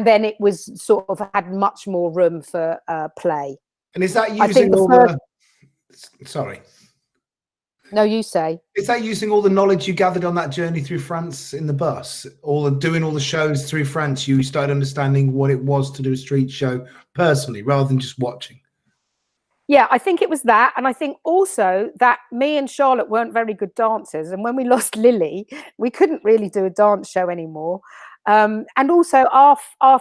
then it was sort of had much more room for play. And is that using all the sorry? No, you say. Is that using all the knowledge you gathered on that journey through France in the bus, doing all the shows through France? You started understanding what it was to do a street show personally, rather than just watching. Yeah, I think it was that. And I think also that me and Charlotte weren't very good dancers. And when we lost Lily, we couldn't really do a dance show anymore. And also our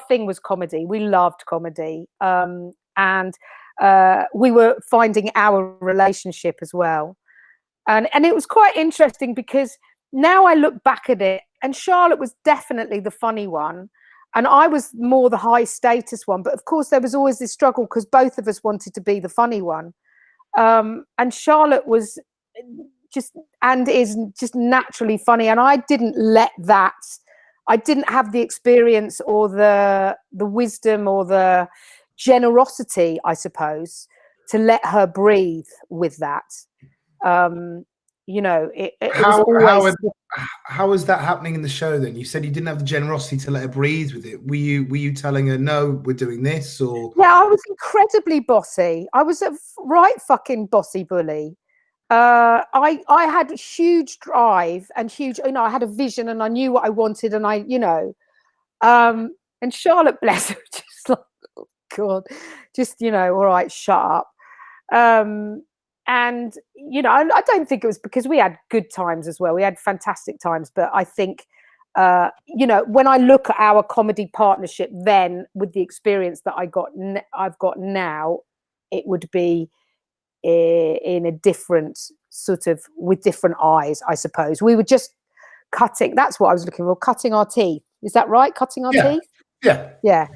thing was comedy. We loved comedy. And we were finding our relationship as well. And it was quite interesting because now I look back at it, and Charlotte was definitely the funny one. And I was more the high status one. But of course, there was always this struggle because both of us wanted to be the funny one. And Charlotte was just, and is just naturally funny. And I didn't let that, I didn't have the experience or the wisdom or the generosity, I suppose, to let her breathe with that. you know, it was always. How was that happening in the show then? You said you didn't have the generosity to let her breathe with it. Were you telling her, no, we're doing this? Or Yeah, I was incredibly bossy. I was a right fucking bossy bully. I had huge drive and huge, you know, I had a vision and I knew what I wanted, and I, you know, and Charlotte, bless her, just like, oh God, just, you know, all right, shut up. And, you know, I don't think it was because we had good times as well. We had fantastic times. But I think, you know, when I look at our comedy partnership then with the experience that I've got now, it would be in a different sort of, with different eyes, I suppose. We were just cutting. That's what I was looking for. Cutting our teeth. Is that right? Cutting our teeth? Yeah. Yeah.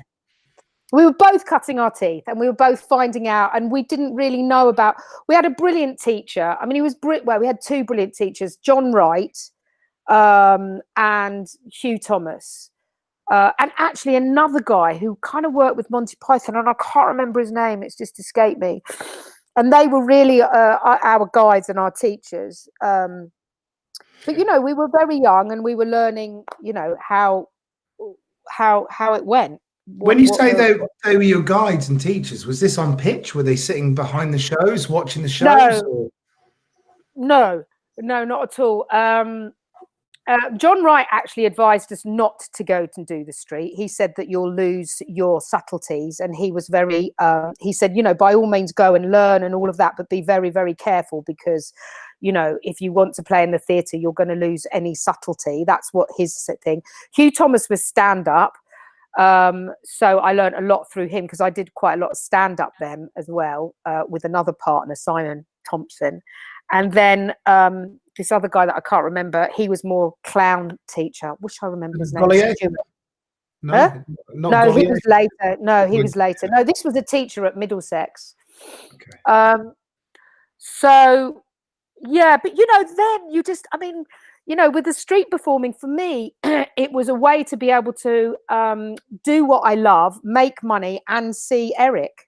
We were both cutting our teeth and we were both finding out, and we didn't really know about, we had a brilliant teacher. I mean, he was well, we had two brilliant teachers, John Wright and Hugh Thomas. And actually another guy who kind of worked with Monty Python, and I can't remember his name, it's just escaped me. And they were really our guides and our teachers. But, you know, we were very young and we were learning, you know, how it went. When you say they were your guides and teachers, was this on pitch? Were they sitting behind the shows, watching the shows? No, not at all. John Wright actually advised us not to go and do the street. He said that you'll lose your subtleties, and he was very, he said, you know, by all means go and learn and all of that, but be very, very careful because, you know, if you want to play in the theatre, you're going to lose any subtlety. That's what his thing. Hugh Thomas was stand-up. So I learned a lot through him because I did quite a lot of stand-up then as well, with another partner, Simon Thompson. And then this other guy that I can't remember, he was more clown teacher. Wish I remember his name. No, he was later. No, he was later. No, this was a teacher at Middlesex. Okay. So, yeah, but, you know, then you just, I mean, you know, with the street performing, for me, it was a way to be able to do what I love, make money, and see Eric.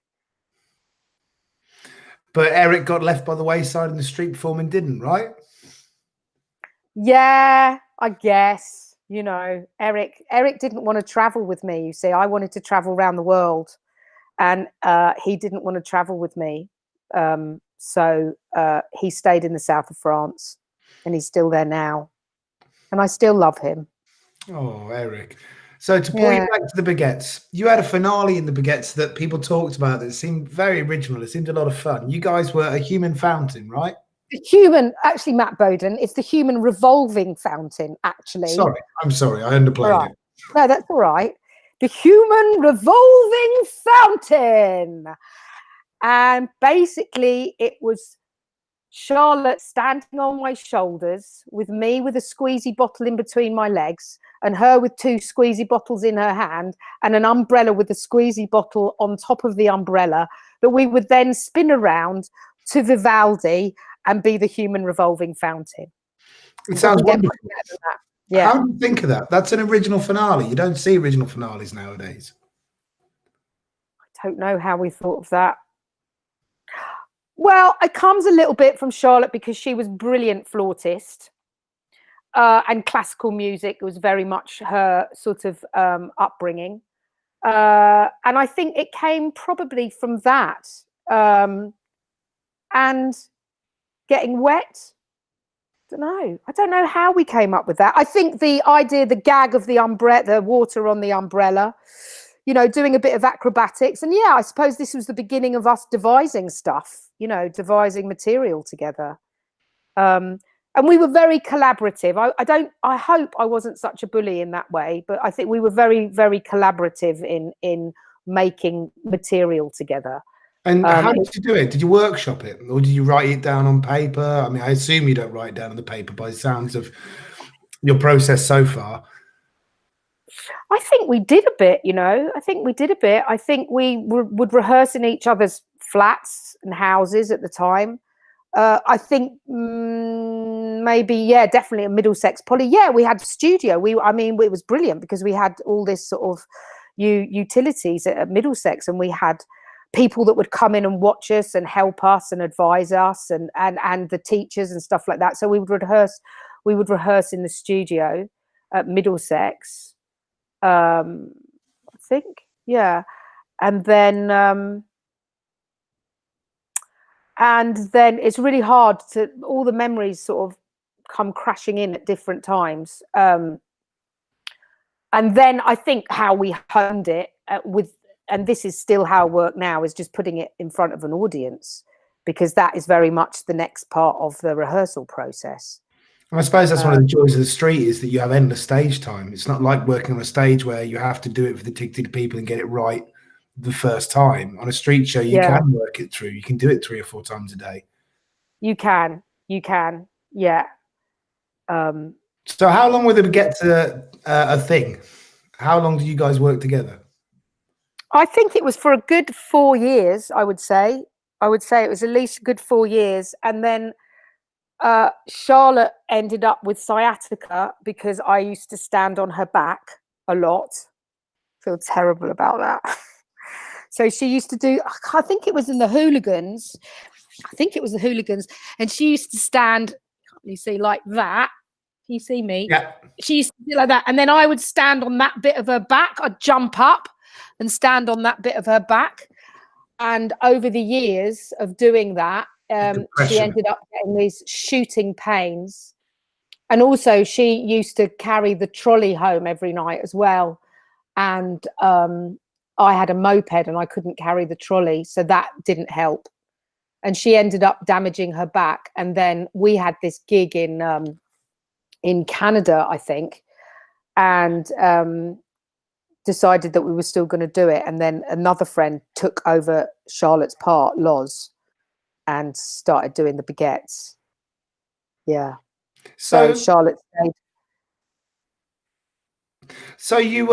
But Eric got left by the wayside and the street performing didn't, right? Yeah, I guess. You know, Eric didn't want to travel with me, you see. I wanted to travel around the world, and he didn't want to travel with me. So he stayed in the south of France, and he's still there now. And I still love him. Oh, Eric. So to pull you back to the Baguettes, you had a finale in the Baguettes that people talked about that seemed very original. It seemed a lot of fun. You guys were a human fountain, right? The human, actually, Matt Bowden, it's the human revolving fountain, actually. I'm sorry, I underplayed it. No, that's all right. The human revolving fountain. And basically it was Charlotte standing on my shoulders with me with a squeezy bottle in between my legs, and her with two squeezy bottles in her hand, and an umbrella with the squeezy bottle on top of the umbrella, that we would then spin around to Vivaldi and be the human revolving fountain. It sounds wonderful. Yeah. How do you think of that? That's an original finale. You don't see original finales nowadays. I don't know how we thought of that. Well, it comes a little bit from Charlotte because she was brilliant flautist, and classical music was very much her sort of upbringing. And I think it came probably from that. And getting wet. I don't know how we came up with that. I think the idea, the gag of the umbrella, the water on the umbrella, you know, doing a bit of acrobatics. And yeah, I suppose this was the beginning of us devising stuff, you know, devising material together. And we were very collaborative. I hope I wasn't such a bully in that way, but I think we were very, very collaborative in making material together. And how did you do it? Did you workshop it, or did you write it down on paper? I mean, I assume you don't write down on the paper by the sounds of your process so far. I think we did a bit, you know. I think we would rehearse in each other's flats and houses at the time. I think maybe, yeah, definitely at Middlesex Poly. Yeah, we had a studio. I mean, it was brilliant because we had all this sort of utilities at Middlesex, and we had people that would come in and watch us and help us and advise us, and the teachers and stuff like that. So we would rehearse in the studio at Middlesex, I think, yeah. And then it's really hard to, all the memories sort of come crashing in at different times. And then I think how we honed it and this is still how I work now, is just putting it in front of an audience, because that is very much the next part of the rehearsal process. And I suppose that's one of the joys of the street, is that you have endless stage time. It's not like working on a stage where you have to do it for the ticketed people and get it right the first time. On a street show, you can work it through. You can do it 3 or 4 times a day. You can, yeah. So how long would it get to a thing? How long do you guys work together? I think it was for a good 4 years, I would say. I would say it was at least a good 4 years. And then Charlotte ended up with sciatica because I used to stand on her back a lot. I feel terrible about that. So she used to do, I think it was in the Hooligans. I think it was the Hooligans. And she used to stand, you see, like that. Can you see me? Yeah. She used to do like that. And then I would stand on that bit of her back. I'd jump up and stand on that bit of her back. And over the years of doing that, she ended up getting these shooting pains. And also she used to carry the trolley home every night as well. And I had a moped and I couldn't carry the trolley, so that didn't help. And she ended up damaging her back. And then we had this gig in Canada, I think, and decided that we were still going to do it. And then another friend took over Charlotte's part, Loz, and started doing the baguettes. Yeah. So Charlotte stayed. So you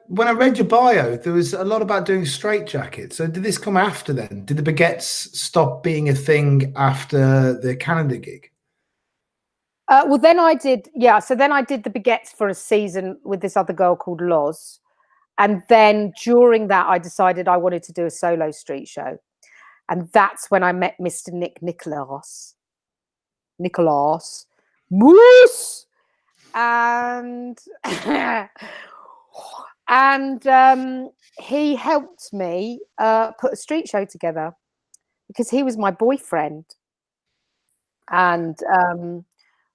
when I read your bio, there was a lot about doing straight jackets. So did this come after then? Did the baguettes stop being a thing after the Canada gig? Well, then I did, yeah. So then I did the baguettes for a season with this other girl called Loz. And then during that, I decided I wanted to do a solo street show. And that's when I met Mr. Nicholas Moose. And he helped me put a street show together, because he was my boyfriend. And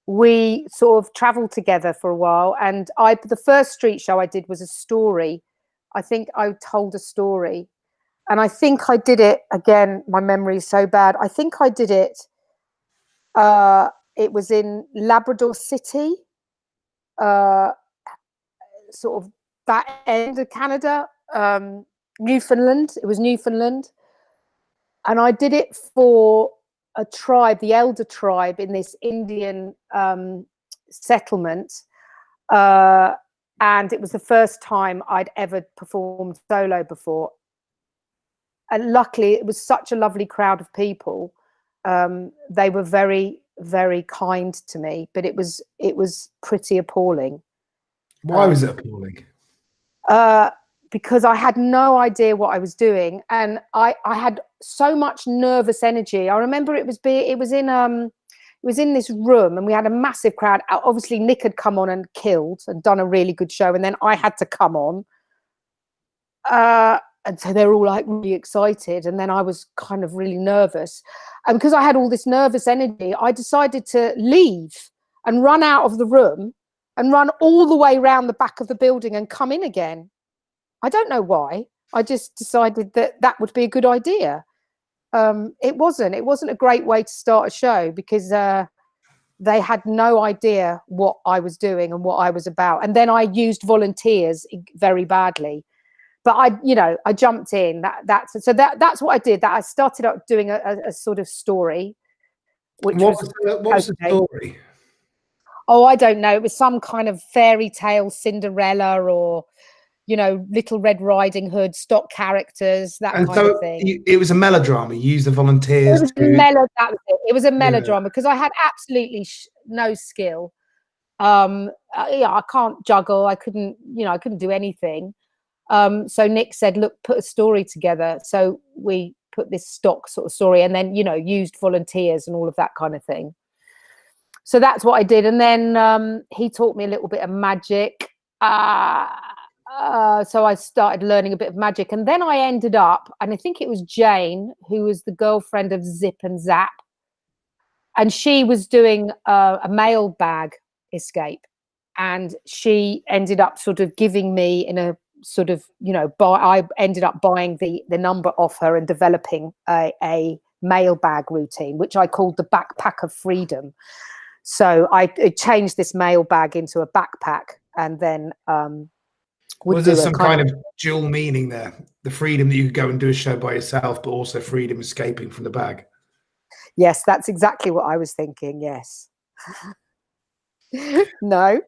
we sort of traveled together for a while. And the first street show I did was a story. I think I told a story. And I think I did it, again, my memory is so bad. I think I did it, it was in Labrador City, sort of that end of Canada, Newfoundland. It was Newfoundland. And I did it for a tribe, the Elder tribe in this Indian settlement. And it was the first time I'd ever performed solo before. And luckily, it was such a lovely crowd of people. They were very, very kind to me, but it was pretty appalling. Why was it appalling? Because I had no idea what I was doing, and I had so much nervous energy. I remember it was in this room, and we had a massive crowd. Obviously, Nick had come on and killed and done a really good show, and then I had to come on. And so they were all like really excited, and then I was kind of really nervous. And because I had all this nervous energy, I decided to leave and run out of the room and run all the way around the back of the building and come in again. I don't know why. I just decided that would be a good idea. It wasn't a great way to start a show, because they had no idea what I was doing and what I was about. And then I used volunteers very badly. But I jumped in. That's what I did. That I started out doing a sort of story. What was the story? Oh, I don't know. It was some kind of fairy tale, Cinderella, or Little Red Riding Hood, stock characters, that kind of thing. It was a melodrama. You used the volunteers. It was a melodrama, because I had absolutely no skill. I can't juggle. I couldn't do anything. So Nick said, look, put a story together. So we put this stock sort of story, and then, you know, used volunteers and all of that kind of thing. So that's what I did. And then he taught me a little bit of magic. So I started learning a bit of magic, and then I ended up, and I think it was Jane, who was the girlfriend of Zip and Zap, and she was doing a mailbag escape, and she ended up sort of giving me in a sort of, you know, I ended up buying the number off her and developing a mailbag routine, which I called the backpack of freedom. So I changed this mailbag into a backpack, and then was there some kind of dual meaning there? The freedom that you could go and do a show by yourself, but also freedom escaping from the bag. Yes, that's exactly what I was thinking. Yes. No.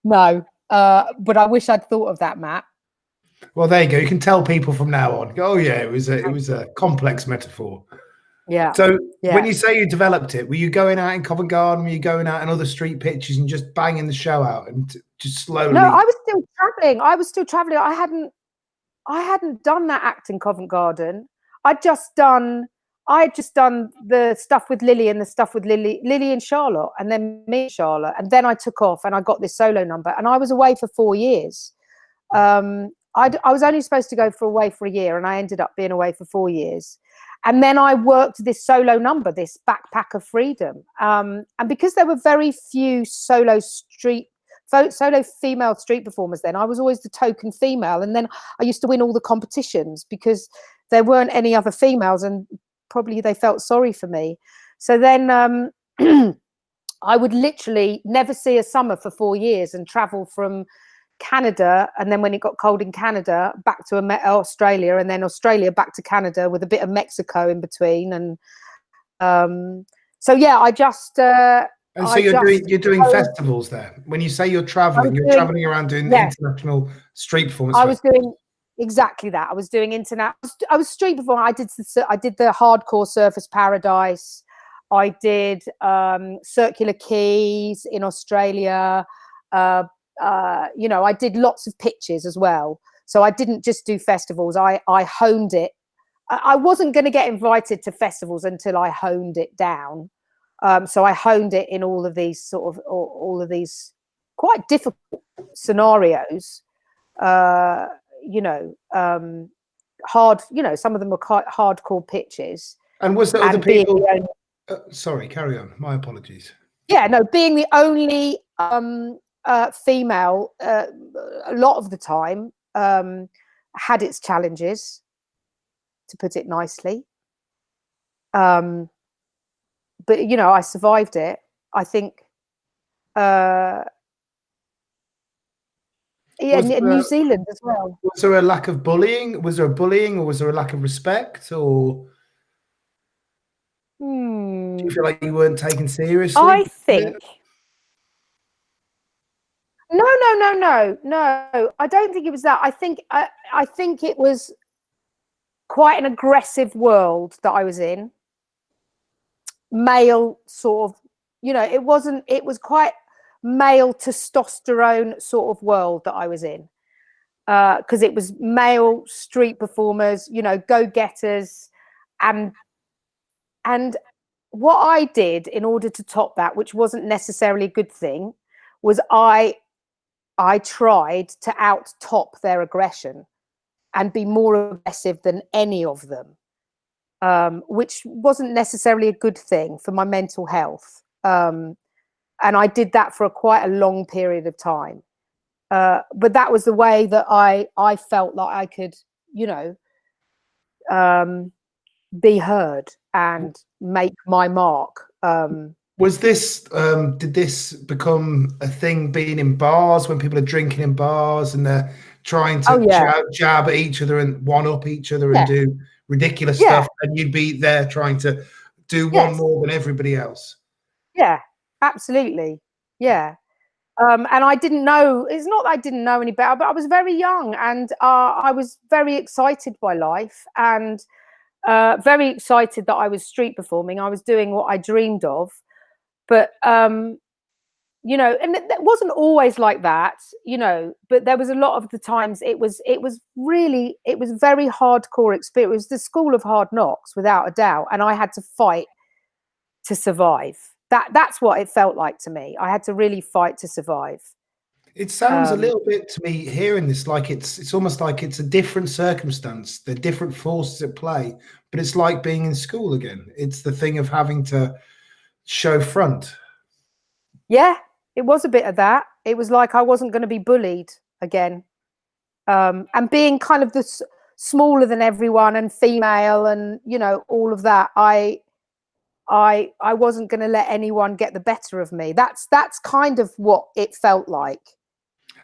No. But I wish I'd thought of that, Matt. Well, there you go. You can tell people from now on. Oh yeah, it was a complex metaphor. Yeah. So when you say you developed it, were you going out in Covent Garden? Were you going out in other street pitches and just banging the show out and just slowly? No, I was still traveling. I hadn't done that act in Covent Garden. I had just done the stuff with Lily and the stuff with Lily and Charlotte, and then me and Charlotte, and then I took off and I got this solo number, and I was away for 4 years. I was only supposed to go away for a year, and I ended up being away for 4 years. And then I worked this solo number, this backpack of freedom. And because there were very few solo female street performers then, I was always the token female. And then I used to win all the competitions because there weren't any other females, and probably they felt sorry for me. So then I would literally never see a summer for 4 years and travel from Canada, and then when it got cold in Canada, back to Australia, and then Australia back to Canada with a bit of Mexico in between. And so yeah, I just and so you're doing festivals there. When you say you're traveling, you're traveling around doing international street performance. I was doing exactly that. I was doing internet. I was street performing. I did the hardcore Surfers Paradise. I did Circular Quays in Australia. You know, I did lots of pitches as well. So I didn't just do festivals. I honed it. I wasn't going to get invited to festivals until I honed it down. So I honed it in all of these all of these quite difficult scenarios. You know, hard. You know, some of them were quite hardcore pitches. And was there other people? Sorry, carry on. My apologies. Yeah, no, being the only female a lot of the time had its challenges, to put it nicely. But you know, I survived it. I think New Zealand as well. Was there a lack of bullying? Was there a bullying, or was there a lack of respect, or do you feel like you weren't taken seriously? I think No. I don't think it was that. I think it was quite an aggressive world that I was in. Male sort of, you know, it was quite male testosterone sort of world that I was in. Because it was male street performers, you know, go-getters, and what I did in order to top that, which wasn't necessarily a good thing, was I tried to out-top their aggression and be more aggressive than any of them, which wasn't necessarily a good thing for my mental health. And I did that for quite a long period of time. But that was the way that I felt like I could, you know, be heard and make my mark. Was this, did this become a thing being in bars, when people are drinking in bars and they're trying to jab at each other and one-up each other and do ridiculous stuff, and you'd be there trying to do one more than everybody else? Yeah, absolutely. Yeah. And I didn't know, it's not that I didn't know any better, but I was very young, and I was very excited by life, and very excited that I was street performing. I was doing what I dreamed of. But you know, and it wasn't always like that, you know, but there was a lot of the times it was very hardcore experience. It was the school of hard knocks, without a doubt, and I had to fight to survive. That's what it felt like to me. I had to really fight to survive. It sounds a little bit to me hearing this like it's almost like it's a different circumstance. There are different forces at play, but it's like being in school again. It's the thing of having to show front. Yeah, it was a bit of that. It was like I wasn't going to be bullied again, and being kind of smaller than everyone and female and, you know, all of that. I wasn't going to let anyone get the better of me. That's kind of what it felt like.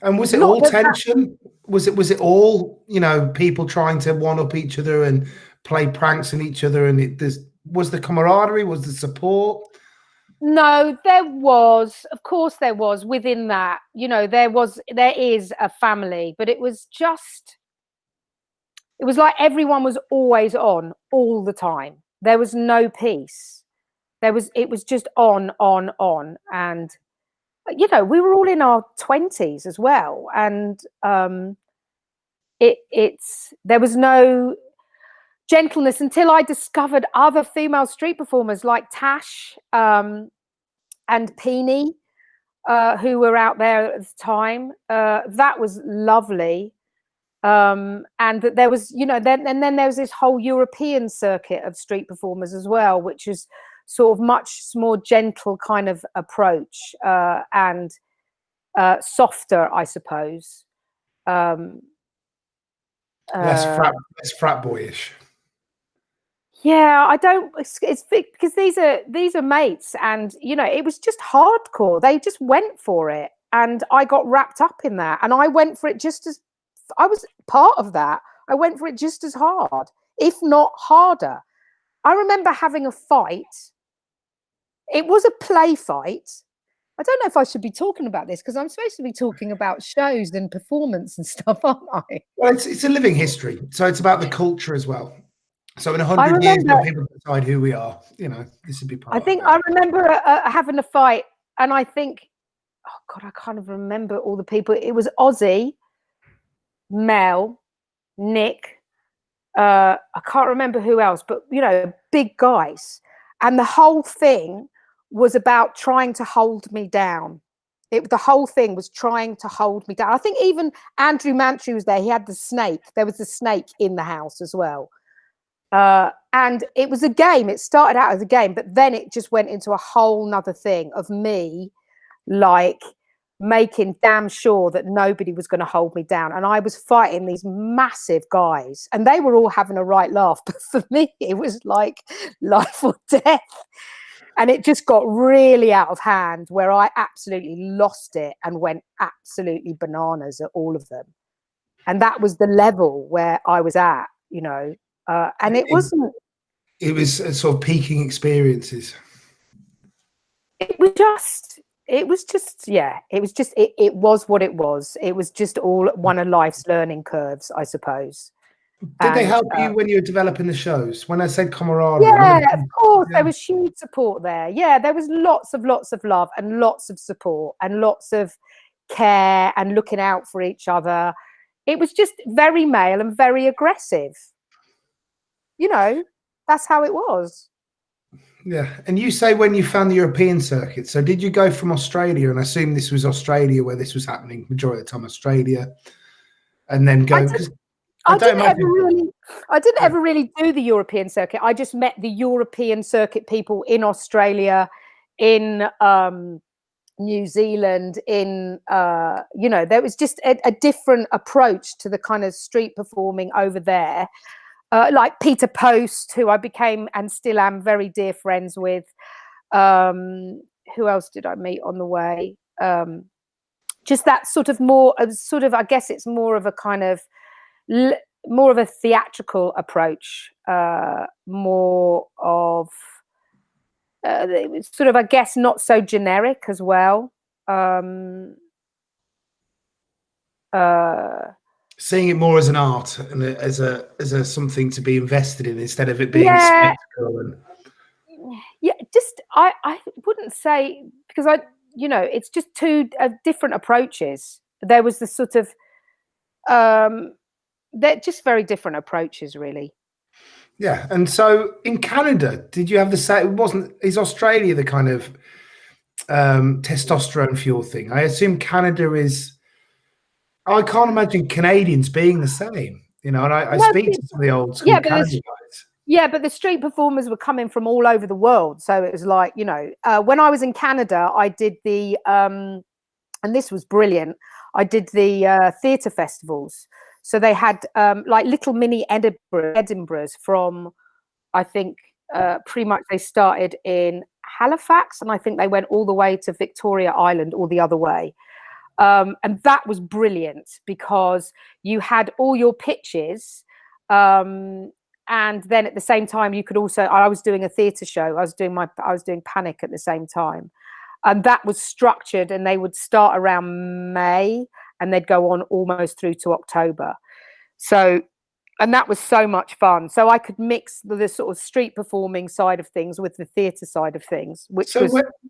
And was it all tension? Was it all, you know, people trying to one up each other and play pranks on each other? And was the camaraderie? Was the support? No, of course there was within that, you know, there is a family, but it was like everyone was always on all the time. There was no peace. It was just on. And, you know, we were all in our 20s as well. And there was no gentleness until I discovered other female street performers like Tash and Peony, who were out there at the time. That was lovely. And that there was, you know, then there was this whole European circuit of street performers as well, which is sort of much more gentle kind of approach, and softer, I suppose. Less frat boyish. Yeah, I don't. It's because these are mates, and, you know, it was just hardcore. They just went for it, and I got wrapped up in that, and I went for it just as I was part of that. I went for it just as hard, if not harder. I remember having a fight. It was a play fight. I don't know if I should be talking about this because I'm supposed to be talking about shows and performance and stuff, aren't I? Well, it's a living history, so it's about the culture as well. So in 100 years, when people decide who we are, you know, this would be part. I remember having a fight, and I think, oh God, I kind of remember all the people. It was Ozzy, Mel, Nick. I can't remember who else, but, you know, big guys, and the whole thing was about trying to hold me down. The whole thing was trying to hold me down. I think even Andrew Mantry was there. He had the snake. There was the snake in the house as well. And it was a game. It started out as a game, but then it just went into a whole nother thing of me, like, making damn sure that nobody was going to hold me down. And I was fighting these massive guys, and they were all having a right laugh. But for me, it was like life or death. And it just got really out of hand, where I absolutely lost it and went absolutely bananas at all of them. And that was the level where I was at, you know. And it wasn't. It was sort of peaking experiences. It was what it was. It was just all one of life's learning curves, I suppose. Did they help you when you were developing the shows? When I said camaraderie, yeah, of course, there was huge support there. Yeah, there was lots of love and lots of support and lots of care and looking out for each other. It was just very male and very aggressive. You know, that's how it was. Yeah. And you say when you found the European circuit, so did you go from Australia, and I assume this was Australia where this was happening, majority of the time Australia, and then go? I didn't ever really do the European circuit. I just met the European circuit people in Australia, in New Zealand, in you know, there was just a different approach to the kind of street performing over there. Like Peter Post, who I became and still am very dear friends with. Who else did I meet on the way? Just that sort of I guess it's more of a kind of more of a theatrical approach, more of sort of, I guess, not so generic as well. Seeing it more as an art and as a something to be invested in instead of it being a spectacle. Yeah, just I wouldn't say, because you know, it's just two different approaches. There was the sort of they're just very different approaches, really. Yeah. And so in Canada, did you have the same? Is Australia the kind of testosterone fuel thing? I assume Canada is. I can't imagine Canadians being the same, you know. And I speak to some of the old school Canadian guys. Yeah, but the street performers were coming from all over the world, so it was like, you know, when I was in Canada, I did the and this was brilliant. I did the theatre festivals. So they had like little mini Edinburghs from, I think, pretty much they started in Halifax, and I think they went all the way to Victoria Island or the other way. And that was brilliant because you had all your pitches, and then at the same time you could also, I was doing a theatre show. I was doing Panic at the same time, and that was structured, and they would start around May and they'd go on almost through to October. So, and that was so much fun. So I could mix the sort of street performing side of things with the theatre side of things.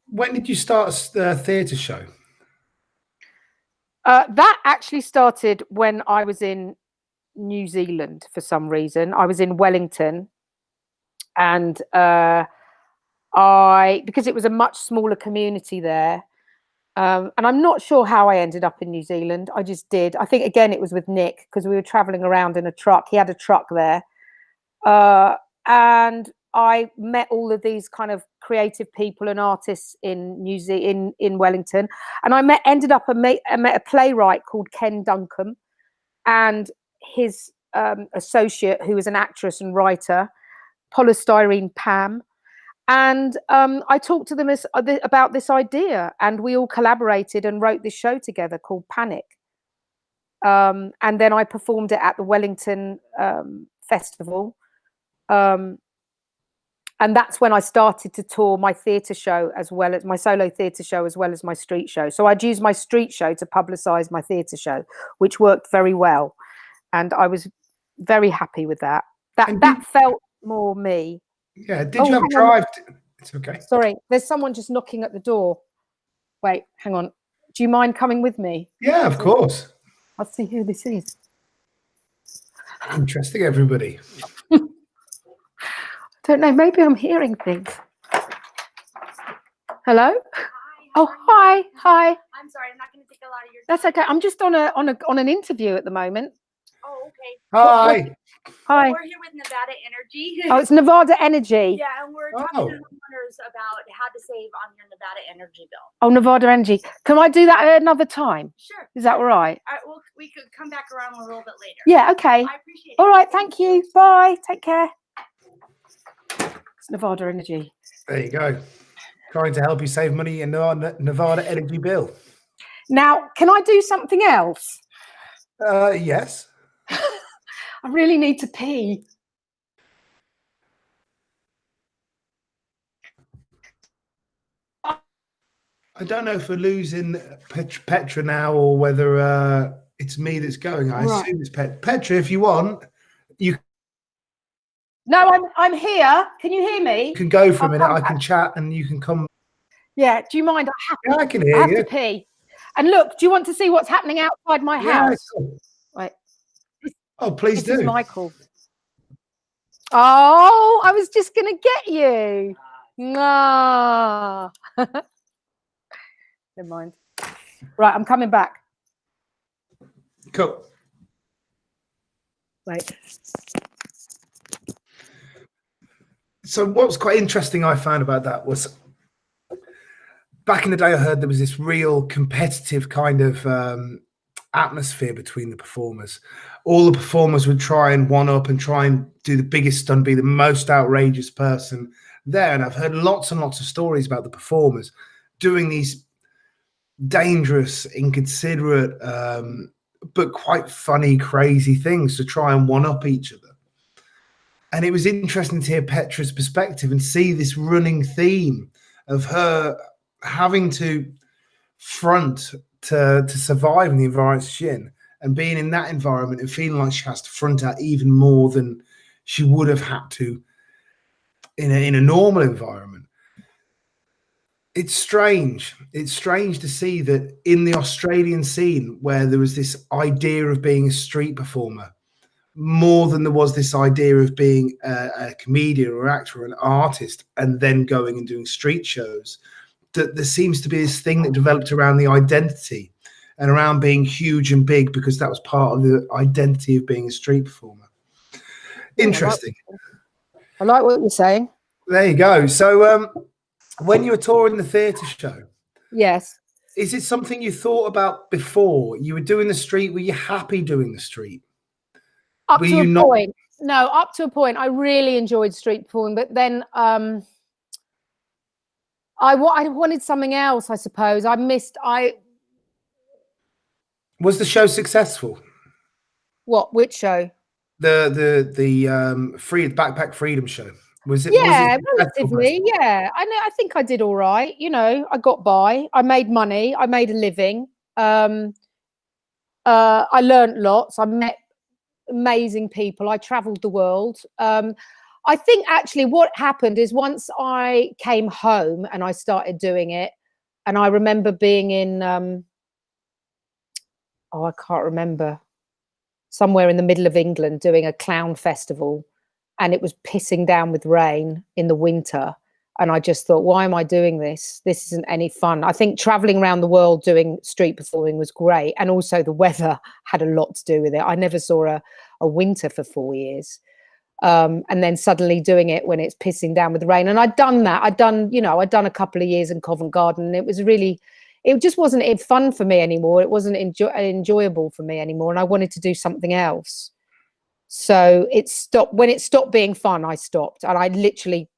When did you start the theatre show? That actually started when I was in New Zealand for some reason. I was in Wellington, and because it was a much smaller community there, and I'm not sure how I ended up in New Zealand. I just did. I think again it was with Nick, because we were traveling around in a truck. He had a truck there, and I met all of these kind of creative people and artists in in Wellington, and I met a playwright called Ken Duncombe and his associate, who was an actress and writer, Polystyrene Pam. And I talked to them about this idea, and we all collaborated and wrote this show together called Panic. And then I performed it at the Wellington Festival. And that's when I started to tour my theatre show, as well as my solo theatre show, as well as my street show. So I'd use my street show to publicise my theatre show, which worked very well. And I was very happy with that. That felt more me. Yeah. Did you have drive? It's okay. Sorry, there's someone just knocking at the door. Wait, hang on. Do you mind coming with me? Yeah, of course. I'll see who this is. Interesting, everybody. Don't know. Maybe I'm hearing things. Hello. Hi. Oh, hi. Hi. I'm sorry. I'm not going to take a lot of your time. That's okay. I'm just on an interview at the moment. Oh, okay. Hi. Hi. We're here with Nevada Energy. Oh, it's Nevada Energy. Yeah, and we're talking to homeowners about how to save on your Nevada energy bill. Oh, Nevada Energy. Can I do that at another time? Sure. Is that all right? Well, we could come back around a little bit later. Yeah, okay. I appreciate it. All right, thank you. Bye. Take care. It's Nevada Energy. There you go. Trying to help you save money in the Nevada energy bill. Now, can I do something else? Yes. I really need to pee. I don't know if we're losing Petra now or whether it's me that's going. I assume it's Petra. If you want, you. No, I'm here. Can you hear me? You can go for a minute. I can chat, and you can come. Yeah. Do you mind? I can hear you. I have to pee. And look, do you want to see what's happening outside my house? Cool. Right. Oh, please do. This is Michael. Oh, I was just going to get you. No. Never mind. Right, I'm coming back. Cool. Right. So what's quite interesting I found about that was back in the day, I heard there was this real competitive kind of atmosphere between the performers. All the performers would try and one up and try and do the biggest stunt, be the most outrageous person there. And I've heard lots and lots of stories about the performers doing these dangerous, inconsiderate, but quite funny, crazy things to try and one up each other. And it was interesting to hear Petra's perspective and see this running theme of her having to front to survive in the environment she's in, and being in that environment and feeling like she has to front out even more than she would have had to in a normal environment. It's strange. It's strange to see that in the Australian scene where there was this idea of being a street performer more than there was this idea of being a comedian or actor or an artist and then going and doing street shows, that there seems to be this thing that developed around the identity and around being huge and big because that was part of the identity of being a street performer. Interesting. I like what you're saying. There you go. So when you were touring the theatre show, yes, is it something you thought about before you were doing the street? Were you happy doing the street? Up to a point. No, up to a point. I really enjoyed street performing, but then I wanted something else, I suppose. Was the show successful? What? Which show? The Backpack Freedom show. Was it? Yeah, relatively. Yeah, I think I did all right. You know, I got by. I made money. I made a living. I learned lots. I met amazing people. I traveled the world. I think actually what happened is once I came home and I started doing it, and I remember being in I can't remember, somewhere in the middle of England doing a clown festival, and it was pissing down with rain in the winter. And I just thought, why am I doing this? This isn't any fun. I think traveling around the world doing street performing was great. And also the weather had a lot to do with it. I never saw a winter for 4 years. And then suddenly doing it when it's pissing down with rain. And I'd done that. I'd done a couple of years in Covent Garden. And it just wasn't fun for me anymore. It wasn't enjoyable for me anymore. And I wanted to do something else. So it stopped. When it stopped being fun, I stopped. And I literally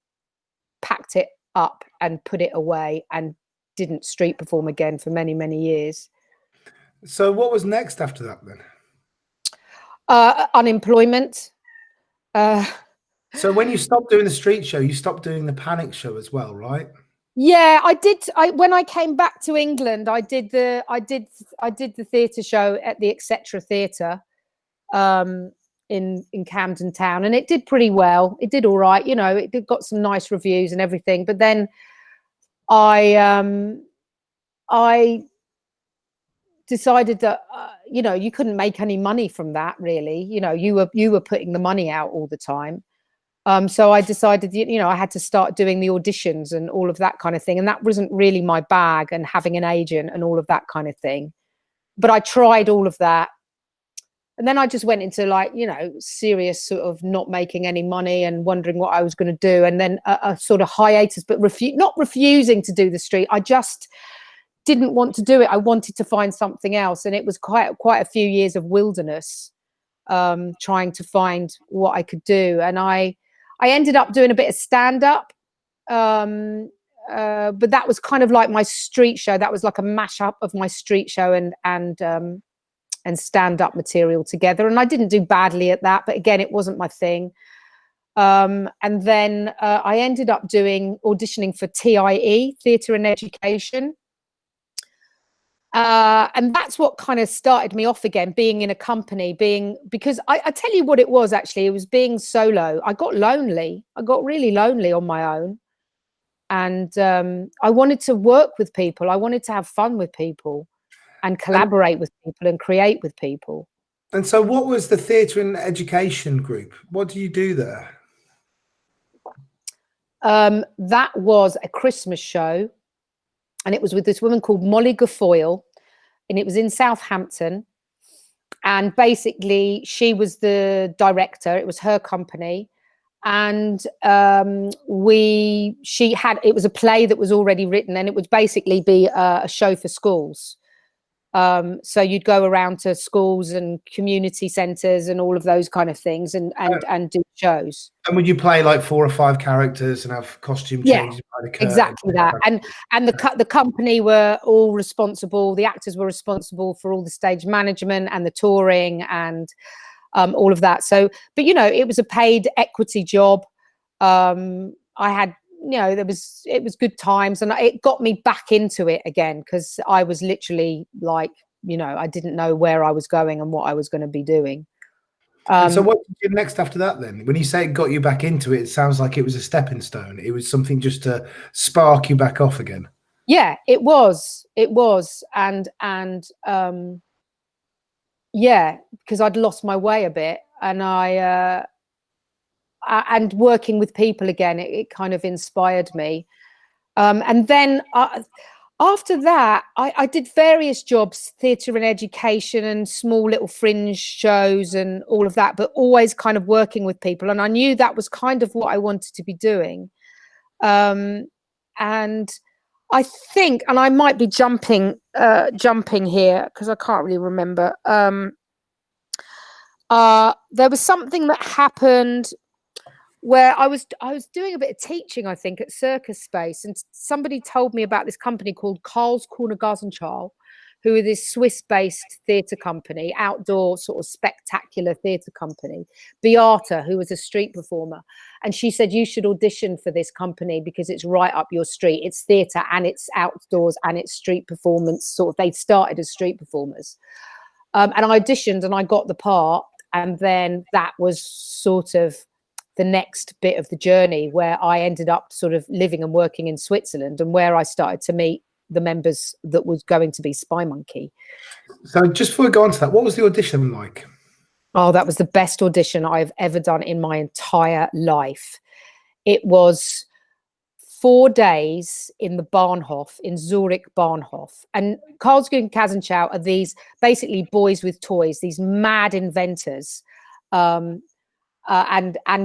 packed it up and put it away and didn't street perform again for many, many years. So what was next after that then? Unemployment. So when you stopped doing the street show, you stopped doing the panic show as well, right? Yeah, I did. When I came back to England, I did the theatre show at the Etc. Theatre in Camden Town, and it did pretty well. It did all right, you know. It got some nice reviews and everything. But then I decided that you couldn't make any money from that, really. You know, you were putting the money out all the time. So I decided, I had to start doing the auditions and all of that kind of thing. And that wasn't really my bag, and having an agent and all of that kind of thing. But I tried all of that. And then I just went into serious sort of not making any money and wondering what I was going to do. And then a sort of hiatus, but not refusing to do the street. I just didn't want to do it. I wanted to find something else. And it was quite a few years of wilderness, trying to find what I could do. And I ended up doing a bit of stand-up, but that was kind of like my street show. That was like a mash-up of my street show and stand-up material together. And I didn't do badly at that, but again, it wasn't my thing. And then I ended up auditioning for TIE, Theatre and Education. And that's what kind of started me off again, being in a company, because I tell you what it was, actually. It was being solo. I got lonely. I got really lonely on my own. And I wanted to work with people. I wanted to have fun with people and collaborate with people and create with people. And so what was the Theatre and Education group? What do you do there? That was a Christmas show. And it was with this woman called Molly Guilfoyle, and it was in Southampton. And basically, she was the director. It was her company, and it was a play that was already written, and it would basically be a show for schools. So you'd go around to schools and community centres and all of those kind of things, and do shows. And would you play like 4 or 5 characters and have costume changes? Yeah, exactly that. And the company were all responsible. The actors were responsible for all the stage management and the touring and all of that. So, but it was a paid equity job. I had. It was good times, and it got me back into it again, because I was literally like, I didn't know where I was going and what I was going to be doing. So what did you do next after that then? When you say it got you back into it, it sounds like it was a stepping stone. It was something just to spark you back off again. Yeah, it was, and yeah, because I'd lost my way a bit, and and working with people again, it kind of inspired me. And then after that, I did various jobs, theatre and education, and small little fringe shows and all of that, but always kind of working with people. And I knew that was kind of what I wanted to be doing. And I think, and I might be jumping here because I can't really remember. There was something that happened where I was doing a bit of teaching, I think, at Circus Space, and somebody told me about this company called Karlskrona, who are this Swiss-based theatre company, outdoor sort of spectacular theatre company. Beata, who was a street performer, and she said, you should audition for this company because it's right up your street. It's theatre and it's outdoors and it's street performance. Sort of, they started as street performers. And I auditioned and I got the part. And then that was sort of the next bit of the journey where I ended up sort of living and working in Switzerland, and where I started to meet the members that was going to be SpyMonkey. So just before we go on to that, what was the audition like? Oh, that was the best audition I've ever done in my entire life. It was 4 days in the Bahnhof, in Zurich Bahnhof. And Karlskrona are these basically boys with toys, these mad inventors, and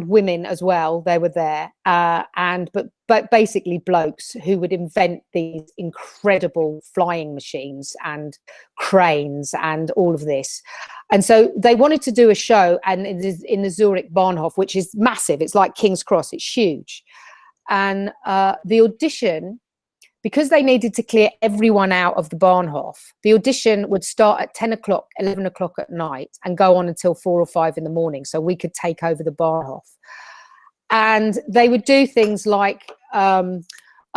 women as well. They were there, but basically blokes who would invent these incredible flying machines and cranes and all of this. And so they wanted to do a show, and it is in the Zurich Bahnhof, which is massive. It's like King's Cross. It's huge. And the audition, because they needed to clear everyone out of the Bahnhof, the audition would start at 10 o'clock, 11 o'clock at night and go on until 4 or 5 in the morning, so we could take over the Bahnhof. And they would do things like a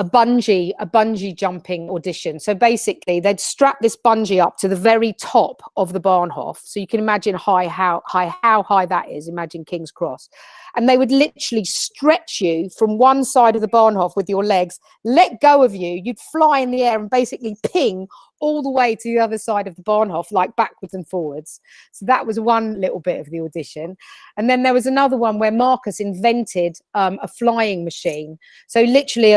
bungee jumping audition. So basically they'd strap this bungee up to the very top of the Bahnhof. So you can imagine how high that is. Imagine King's Cross. And they would literally stretch you from one side of the Bahnhof with your legs, let go of you. You'd fly in the air and basically ping all the way to the other side of the Bahnhof, like backwards and forwards. So that was one little bit of the audition. And then there was another one where Marcus invented a flying machine. So literally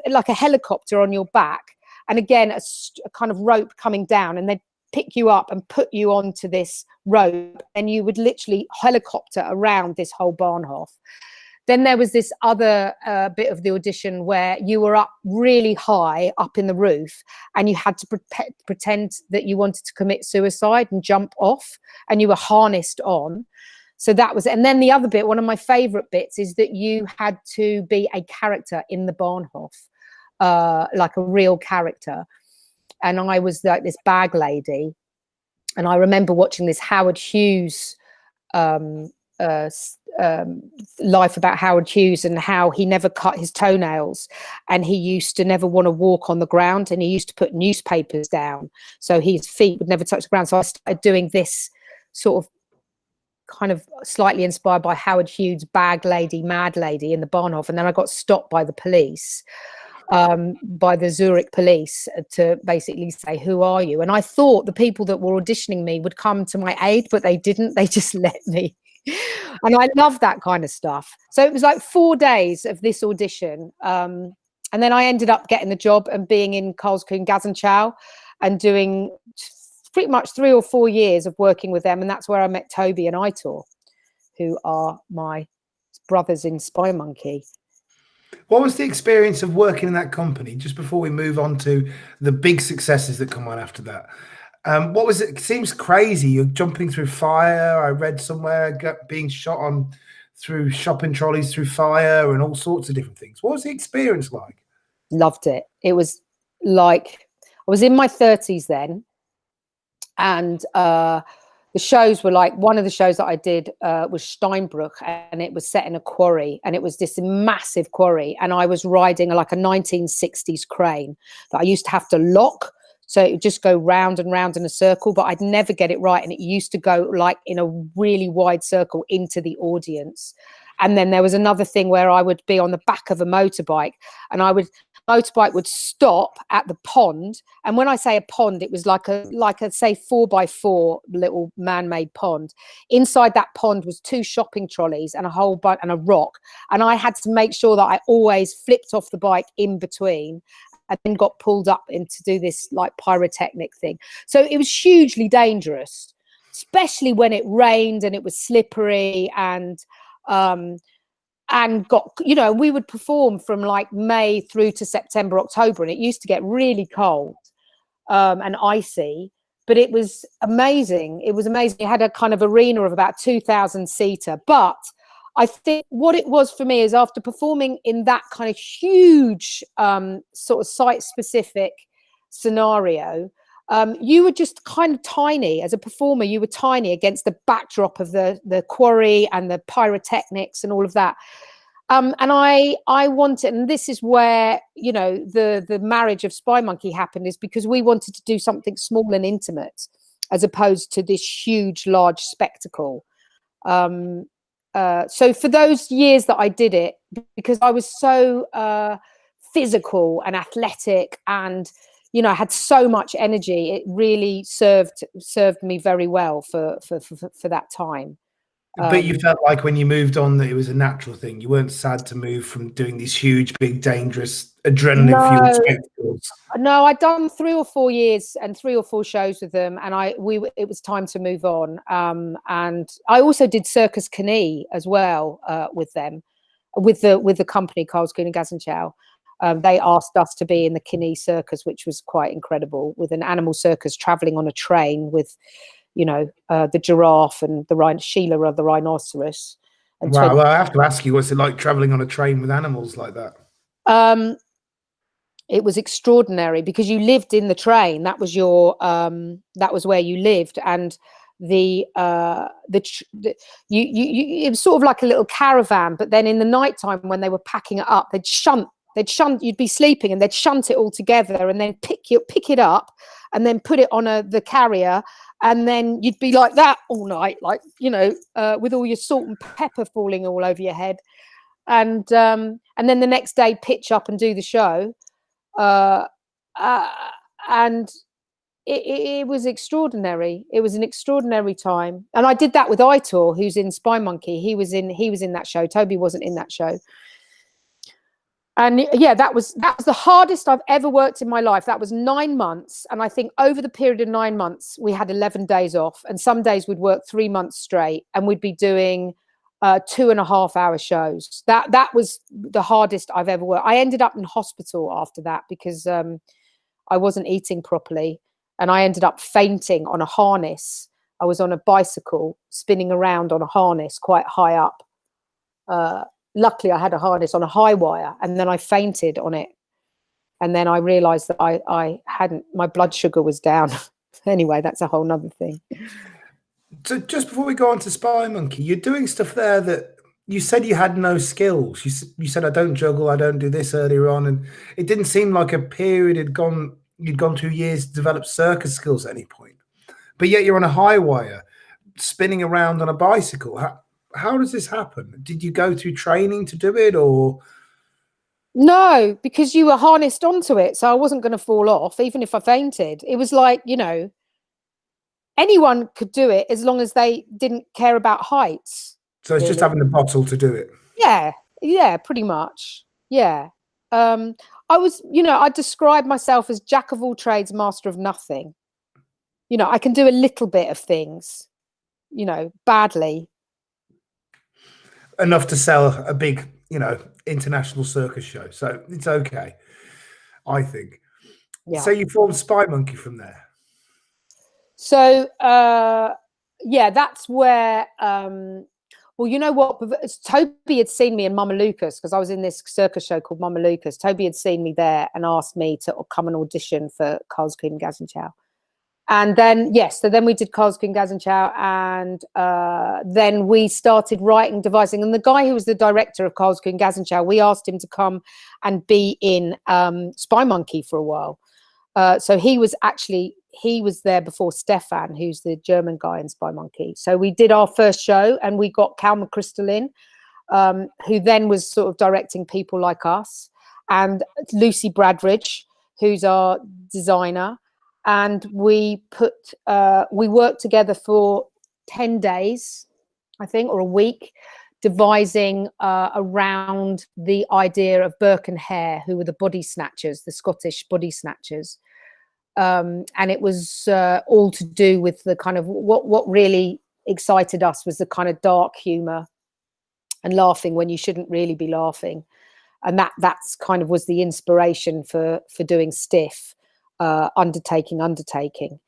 like a helicopter on your back. And again, a kind of rope coming down, and they'd pick you up and put you onto this rope, and you would literally helicopter around this whole Bahnhof. Then there was this other bit of the audition where you were up really high up in the roof, and you had to pretend that you wanted to commit suicide and jump off, and you were harnessed on. So that was, and then the other bit, one of my favorite bits, is that you had to be a character in the Bahnhof, like a real character. And I was like this bag lady, and I remember watching this Howard Hughes life about Howard Hughes and how he never cut his toenails, and he used to never want to walk on the ground, and he used to put newspapers down so his feet would never touch the ground. So I started doing this sort of kind of slightly inspired by Howard Hughes' bag lady, mad lady in the Bahnhof. And then I got stopped by the police, by the Zurich police, to basically say, who are you? And I thought the people that were auditioning me would come to my aid, but they didn't. They just let me. And I love that kind of stuff. So it was like 4 days of this audition. And then I ended up getting the job and being in Karlskrona and doing pretty much 3 or 4 years of working with them. And that's where I met Toby and Aitor, who are my brothers in SpyMonkey. What was the experience of working in that company, just before we move on to the big successes that come on after that? What was it? It seems crazy. You're jumping through fire. I read somewhere being shot on through shopping trolleys through fire and all sorts of different things. What was the experience like? Loved it. It was like, I was in my 30s then, and the shows were like, one of the shows that I did was Steinbruch, and it was set in a quarry, and it was this massive quarry, and I was riding like a 1960s crane that I used to have to lock, so it would just go round and round in a circle, but I'd never get it right, and it used to go like in a really wide circle into the audience. And then there was another thing where I would be on the back of a motorbike, and I would motorbike would stop at the pond, and when I say a pond, it was like a say 4x4 little man-made pond. Inside that pond was 2 shopping trolleys and a whole bunch and a rock, and I had to make sure that I always flipped off the bike in between and then got pulled up in to do this like pyrotechnic thing. So it was hugely dangerous, especially when it rained and it was slippery, and got, you know, we would perform from like May through to September, October, and it used to get really cold and icy, but it was amazing. It was amazing. It had a kind of arena of about 2,000 seater. But I think what it was for me is, after performing in that kind of huge sort of site specific scenario, you were just kind of tiny as a performer. You were tiny against the backdrop of the quarry and the pyrotechnics and all of that. And I wanted, and this is where, you know, the marriage of SpyMonkey happened, is because we wanted to do something small and intimate as opposed to this huge, large spectacle. So for those years that I did it, because I was so physical and athletic, and, you know, I had so much energy, it really served me very well for that time. But you felt like when you moved on that it was a natural thing. You weren't sad to move from doing these huge, big, dangerous, adrenaline-fueled spectacles. No, I'd done 3 or 4 years and 3 or 4 shows with them, and it was time to move on. And I also did Circus Knee as well with them, with the company Karlsruhe and Gazenchow. They asked us to be in the Knee Circus, which was quite incredible, with an animal circus traveling on a train with, you know, the giraffe and Sheila of the rhinoceros. And wow, well, I have to ask you, what's it like traveling on a train with animals like that? It was extraordinary, because you lived in the train. That was your that was where you lived, and it was sort of like a little caravan. But then in the nighttime, when they were packing it up, they'd shunt. You'd be sleeping, and they'd shunt it all together, and then pick it up, and then put it on the carrier, and then you'd be like that all night, like, you know, with all your salt and pepper falling all over your head, and then the next day pitch up and do the show, and it was extraordinary. It was an extraordinary time, and I did that with Aitor, who's in SpyMonkey. He was in that show. Toby wasn't in that show. And yeah, that was the hardest I've ever worked in my life. That was 9 months. And I think over the period of 9 months, we had 11 days off. And some days we'd work 3 months straight, and we'd be doing 2.5-hour shows. That was the hardest I've ever worked. I ended up in hospital after that, because I wasn't eating properly. And I ended up fainting on a harness. I was on a bicycle spinning around on a harness quite high up. Luckily, I had a harness on a high wire, and then I fainted on it. And then I realized that my blood sugar was down. Anyway, that's a whole nother thing. So just before we go on to SpyMonkey, you're doing stuff there that you said you had no skills. You said, I don't juggle, I don't do this earlier on. And it didn't seem like a period you'd gone 2 years to develop circus skills at any point. But yet you're on a high wire, spinning around on a bicycle. How does this happen? Did you go through training to do it, or? No, because you were harnessed onto it. So I wasn't going to fall off, even if I fainted. It was like, you know, anyone could do it as long as they didn't care about heights. So it's just having the bottle to do it. Yeah, pretty much. Yeah. I was, you know, I describe myself as jack of all trades, master of nothing. You know, I can do a little bit of things, you know, badly. Enough to sell a big, you know, international circus show. So it's okay, I think. Yeah. So you formed SpyMonkey from there. So, yeah, that's where, well, you know what? Toby had seen me in Mama Lucas, because I was in this circus show called Mama Lucas. Toby had seen me there and asked me to come and audition for Karlsruhe and Gazenchow. And then, yes, so then we did Karlsruhe and Gazenchow, and then we started writing, devising. And the guy who was the director of Karlsruhe and Gazenchow, we asked him to come and be in SpyMonkey for a while. So he was there before Stefan, who's the German guy in SpyMonkey. So we did our first show, and we got Calma Crystal in, who then was sort of directing people like us. and Lucy Bradridge, who's our designer. And we worked together for 10 days, I think, or a week, devising around the idea of Burke and Hare, who were the body snatchers, the Scottish body snatchers. And it was all to do with the kind of what really excited us was the kind of dark humor and laughing when you shouldn't really be laughing. And that's kind of was the inspiration for doing Stiff, undertaking.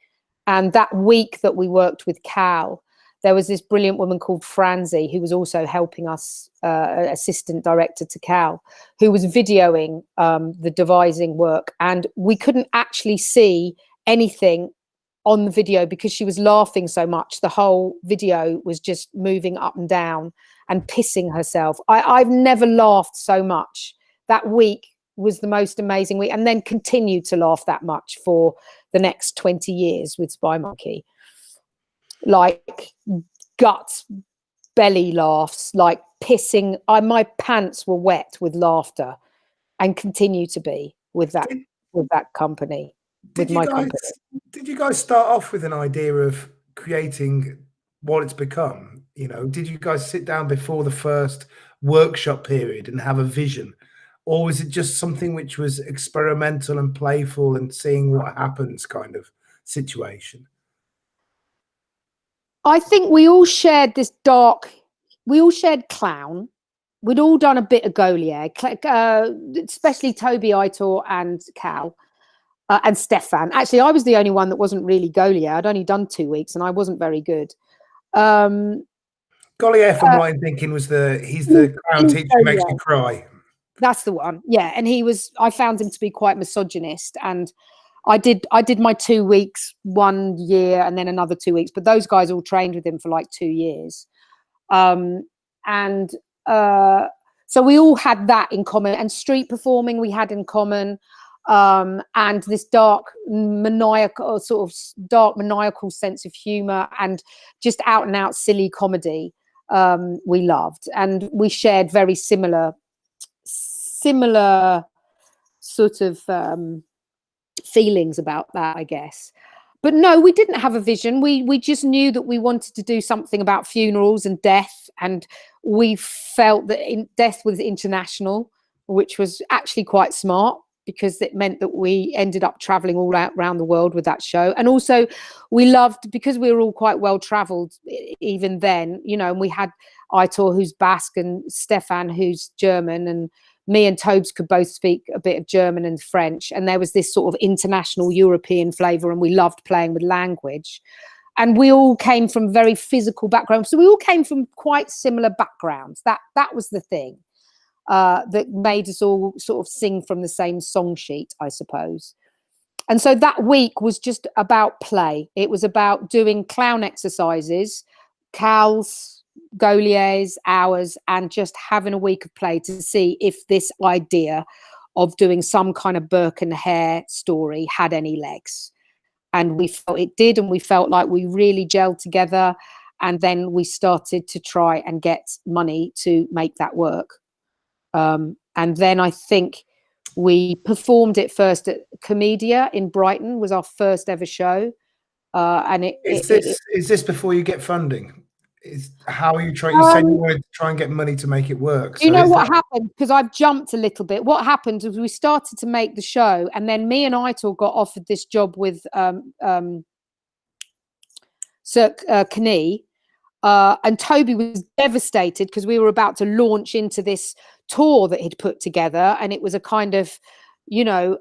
And that week that we worked with Cal, there was this brilliant woman called Franzi, who was also helping us, assistant director to Cal, who was videoing the devising work. And we couldn't actually see anything on the video because she was laughing so much. The whole video was just moving up and down and pissing herself. I've never laughed so much. That week was the most amazing week, and then continued to laugh that much for the next 20 years with SpyMonkey. Like guts, belly laughs, like pissing. My pants were wet with laughter, and continue to be with that company. Did you guys start off with an idea of creating what it's become? You know, did you guys sit down before the first workshop period and have a vision, or was it just something which was experimental and playful and seeing what happens kind of situation? I think we all shared this we all shared clown. We'd all done a bit of Goliath, especially Toby, Aitor and Cal and Stefan. Actually, I was the only one that wasn't really Goliath. I'd only done 2 weeks and I wasn't very good. Goliath, from what I'm thinking, he's the clown teacher who makes you cry. That's the one. Yeah. And I found him to be quite misogynist, and I did my 2 weeks 1 year and then another 2 weeks, but those guys all trained with him for like 2 years. So we all had that in common, and street performing we had in common. And this dark maniacal sense of humor and just out and out silly comedy we loved, and we shared very similar sort of feelings about that, I guess. But no, we didn't have a vision. We just knew that we wanted to do something about funerals and death, and we felt that death was international, which was actually quite smart, because it meant that we ended up traveling all around the world with that show. And also we loved, because we were all quite well traveled even then, you know, and we had Aitor, who's Basque, and Stefan, who's German, and me and Tobes could both speak a bit of German and French. And there was this sort of international European flavor, and we loved playing with language. And we all came from very physical backgrounds. So we all came from quite similar backgrounds. That was the thing. That made us all sort of sing from the same song sheet, I suppose. And so that week was just about play. It was about doing clown exercises, Cal's, Goliath's, ours, and just having a week of play to see if this idea of doing some kind of Burke and Hare story had any legs. And we felt it did, and we felt like we really gelled together. And then we started to try and get money to make that work. And then I think we performed it first at Comedia in Brighton, was our first ever show. And is this before you get funding? How are you trying? You said you wanted to try and get money to make it work. So you know what happened? Because I've jumped a little bit. What happened was we started to make the show, and then me and Aitor got offered this job with Cirque, and Toby was devastated because we were about to launch into this tour that he'd put together, and it was a kind of, a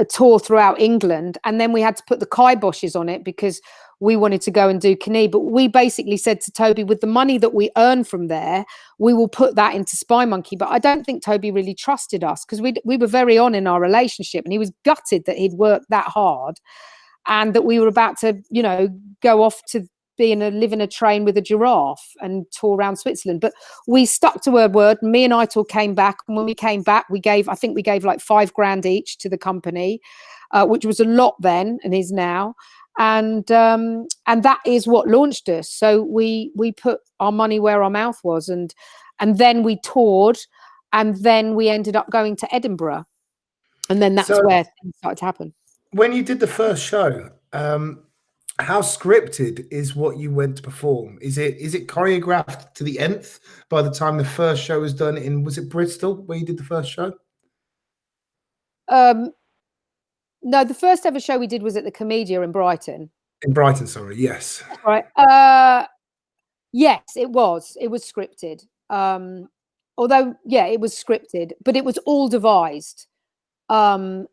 tour throughout England, and then we had to put the kiboshes on it because we wanted to go and do Cannes. But we basically said to Toby, with the money that we earn from there, we will put that into SpyMonkey. But I don't think Toby really trusted us, because we were very on in our relationship, and he was gutted that he'd worked that hard and that we were about to, go off to live in a train with a giraffe and tour around Switzerland. But we stuck to our word. Me and Aitor came back, and when we came back, we gave like $5,000 each to the company, which was a lot then and is now. And that is what launched us. So we put our money where our mouth was, and And then we toured, and then we ended up going to Edinburgh. And then that's where things started to happen. When you did the first show, how scripted is what you went to perform? Is it choreographed to the nth by the time the first show was done in, was it Bristol where you did the first show? No, the first ever show we did was at the Comedia in Brighton. In Brighton, sorry, yes. Right. Yes, it was. It was scripted. Although, yeah, it was scripted, but it was all devised. And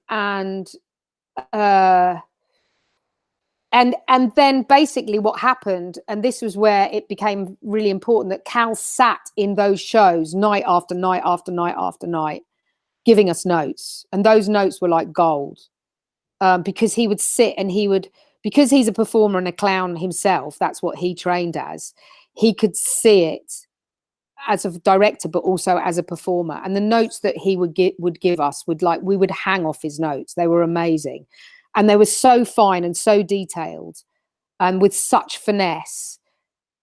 then basically what happened, and this was where it became really important, that Cal sat in those shows night after night after night after night, giving us notes. And those notes were like gold, because he would sit and because he's a performer and a clown himself, that's what he trained as. He could see it as a director, but also as a performer. And the notes that he would give us we would hang off his notes. They were amazing. And they were so fine and so detailed and with such finesse.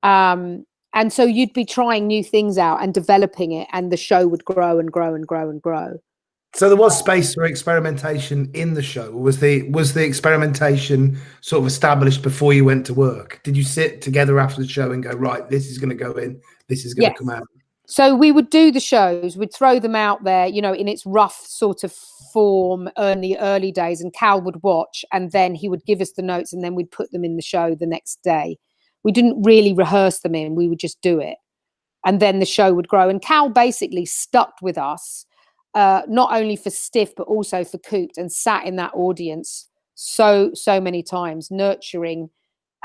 And so you'd be trying new things out and developing it, and the show would grow and grow and grow and grow. So there was space for experimentation in the show. Was the experimentation sort of established before you went to work? Did you sit together after the show and go, right, this is going to go in, this is going to come out? So we would do the shows, we'd throw them out there, in its rough sort of form in the early days, and Cal would watch, and then he would give us the notes, and then we'd put them in the show the next day. We didn't really rehearse them in, we would just do it. And then the show would grow. And Cal basically stuck with us, not only for Stiff, but also for Cooped, and sat in that audience so many times, nurturing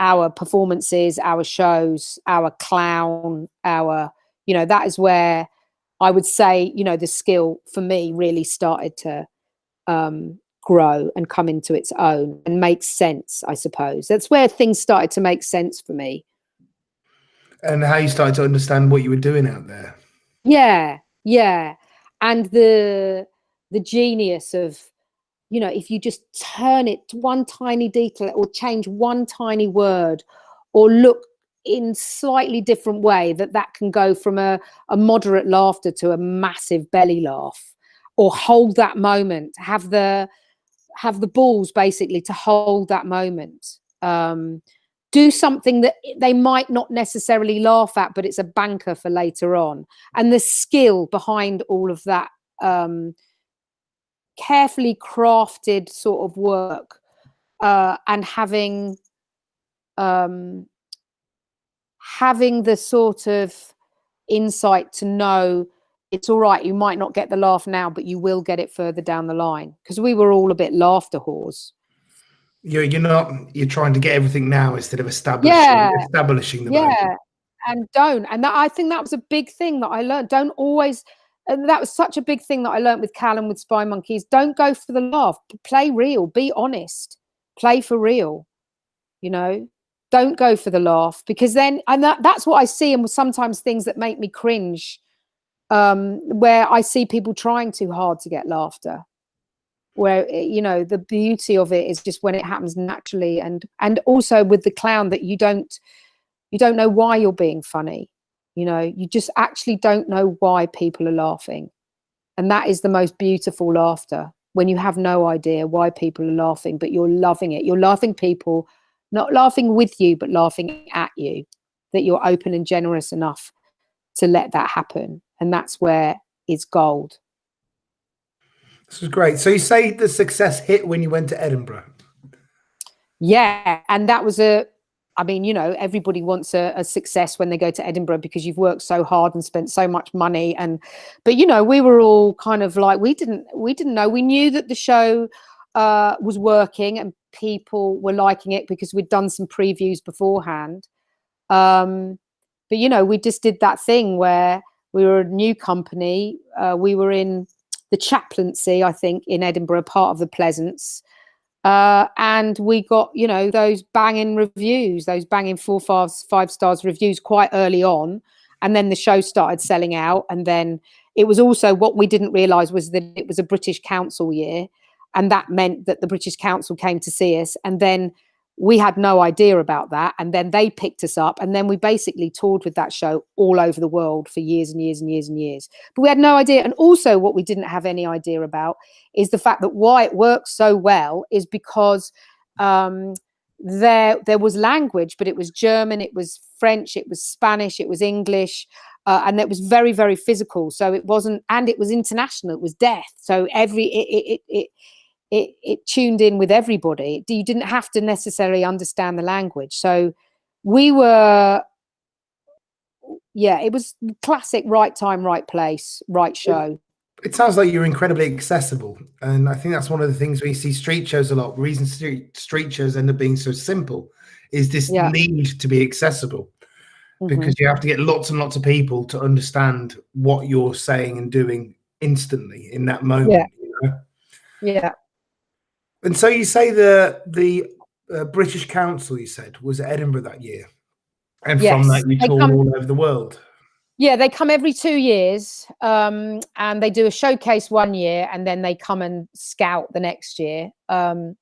our performances, our shows, our clown, that is where I would say, the skill for me really started to grow and come into its own and make sense, I suppose. That's where things started to make sense for me. And how you started to understand what you were doing out there. Yeah. And the genius of, if you just turn it to one tiny detail or change one tiny word or look in slightly different way, that can go from a moderate laughter to a massive belly laugh, or hold that moment, have the balls basically to hold that moment, do something that they might not necessarily laugh at, but it's a banker for later on. And the skill behind all of that carefully crafted sort of work, and having the sort of insight to know it's all right, you might not get the laugh now, but you will get it further down the line, because we were all a bit laughter whores. You're trying to get everything now instead of establishing the moment. And I think that was a big thing that I learned. And that was such a big thing that I learned with Cal and with SpyMonkey, is don't go for the laugh, play real, be honest, play for real, don't go for the laugh, because then, and that's what I see, and sometimes things that make me cringe, where I see people trying too hard to get laughter, where the beauty of it is just when it happens naturally, and also with the clown, that you don't know why you're being funny, you just actually don't know why people are laughing, and that is the most beautiful laughter, when you have no idea why people are laughing, but you're loving it. You're laughing people, not laughing with you, but laughing at you, that you're open and generous enough to let that happen. And that's where it's gold. This is great. So you say the success hit when you went to Edinburgh. Yeah. And that was everybody wants a success when they go to Edinburgh, because you've worked so hard and spent so much money. But we were all kind of like, we didn't know. We knew that the show was working and people were liking it, because we'd done some previews beforehand. But we just did that thing where we were a new company. We were in the chaplaincy, I think, in Edinburgh, part of the Pleasance. And we got, those banging reviews, those banging 4, 5 stars reviews quite early on. And then the show started selling out. And then it was also, what we didn't realize was that it was a British Council year. And that meant that the British Council came to see us. And then we had no idea about that. And then they picked us up, and then we basically toured with that show all over the world for years and years and years and years. But we had no idea. And also what we didn't have any idea about is the fact that why it works so well is because there was language, but it was German, it was French, it was Spanish, it was English, and it was very, very physical. So it wasn't, and it was international, it was death. So it tuned in with everybody. You didn't have to necessarily understand the language. So we were, yeah, it was classic right time, right place, right show. It sounds like you're incredibly accessible. And I think that's one of the things we see street shows a lot. The reason street shows end up being so simple is this need to be accessible, because you have to get lots and lots of people to understand what you're saying and doing instantly in that moment. Yeah. You know? Yeah. And so you say the British Council, you said, was at Edinburgh that year. And from that, you toured all over the world. Yeah, they come every 2 years, and they do a showcase 1 year, and then they come and scout the next year. And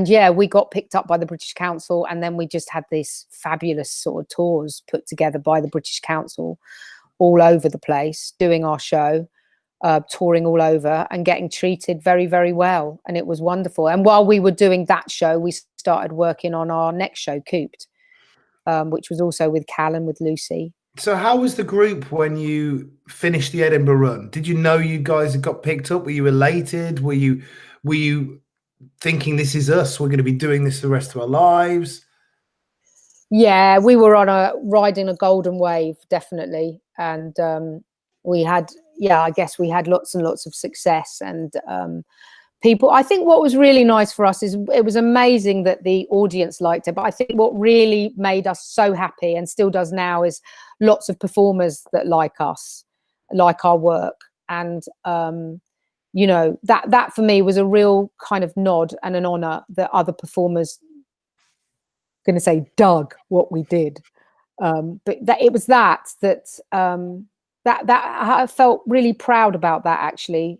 yeah, we got picked up by the British Council, and then we just had this fabulous sort of tours put together by the British Council all over the place, doing our show, touring all over and getting treated very, very well. And it was wonderful. And while we were doing that show, we started working on our next show, Cooped, which was also with Cal and with Lucy. So how was the group when you finished the Edinburgh run? Did you know you guys had got picked up? Were you elated? Were you thinking, this is us, we're going to be doing this the rest of our lives? Yeah, we were riding a golden wave, definitely. And we had, I guess we had lots and lots of success, and people, I think what was really nice for us is it was amazing that the audience liked it. But I think what really made us so happy, and still does now, is lots of performers that like us, like our work. And, you know, that for me was a real kind of nod and an honor that other performers, going to say, dug what we did. But that it was that I felt really proud about that, actually.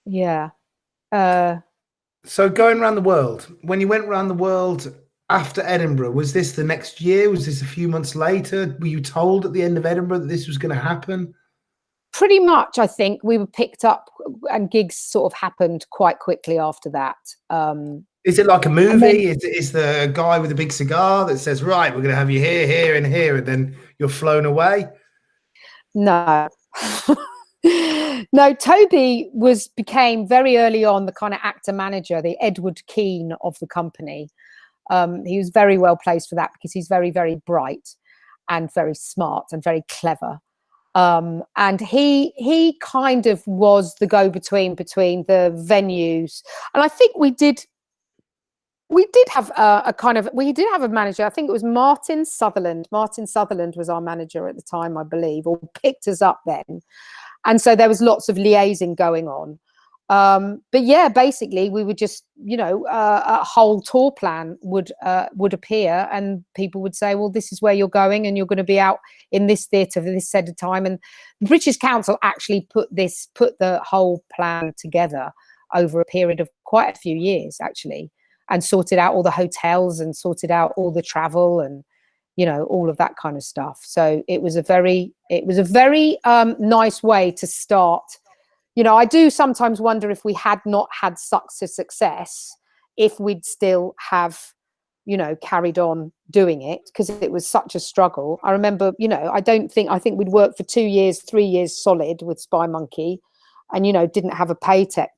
Yeah. So going around the world, when you went around the world after Edinburgh, was this the next year? Was this a few months later? Were you told at the end of Edinburgh that this was going to happen? Pretty much, I think we were picked up, and gigs sort of happened quite quickly after that. Is it like a movie? Is the guy with a big cigar that says, right, we're going to have you here, here, and here, and then you're flown away? No. No, Toby became very early on the kind of actor manager, the Edward Keane of the company. He was very well placed for that because he's very, very bright and very smart and very clever. And he kind of was the go-between between the venues. And I think we did have we did have a manager. I think it was Martin Sutherland. Martin Sutherland was our manager at the time, I believe, or picked us up then. And so there was lots of liaising going on. But yeah, basically we would just, you know, a whole tour plan would appear, and people would say, well, this is where you're going, and you're going to be out in this theatre for this set of time. And the British Council actually put the whole plan together over a period of quite a few years, actually, and sorted out all the hotels and sorted out all the travel and, you know, all of that kind of stuff. So it was a very nice way to start. You know, I do sometimes wonder if we had not had such a success, if we'd still have, you know, carried on doing it, because it was such a struggle. I remember, you know, I think we'd worked for 2 years, 3 years solid with SpyMonkey, and, you know, didn't have a paycheck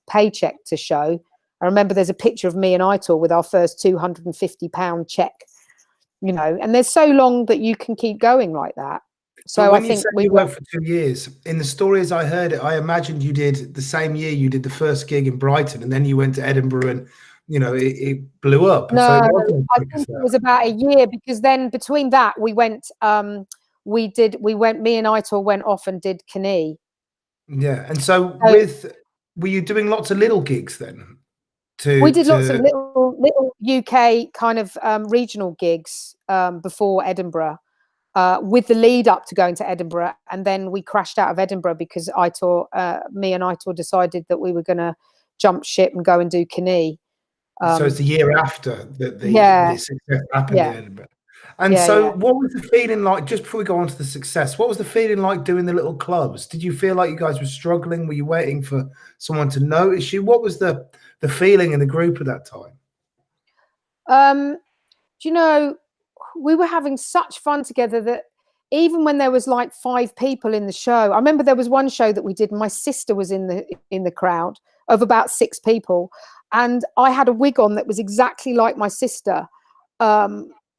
to show. I remember there's a picture of me and Itor with our first £250 check, you know, and there's so long that you can keep going like that. So when I think you worked for 2 years, in the stories I heard, I imagined you did the same year you did the first gig in Brighton, and then you went to Edinburgh, and, you know, it blew up. No, so I think it was about a year, because then between that we went, me and Itor went off and did Canee. Yeah, and so were you doing lots of little gigs then? We did lots of little UK kind of regional gigs before Edinburgh, with the lead up to going to Edinburgh. And then we crashed out of Edinburgh because me and Itor decided that we were going to jump ship and go and do Knee. So it's the year after that the success happened in Edinburgh. And what was the feeling like, just before we go on to the success, what was the feeling like doing the little clubs? Did you feel like you guys were struggling? Were you waiting for someone to notice you? What was the feeling in the group at that time? Do you know, we were having such fun together that even when there was like 5 people in the show, I remember there was one show that we did, and my sister was in the crowd of about 6 people, and I had a wig on that was exactly like my sister,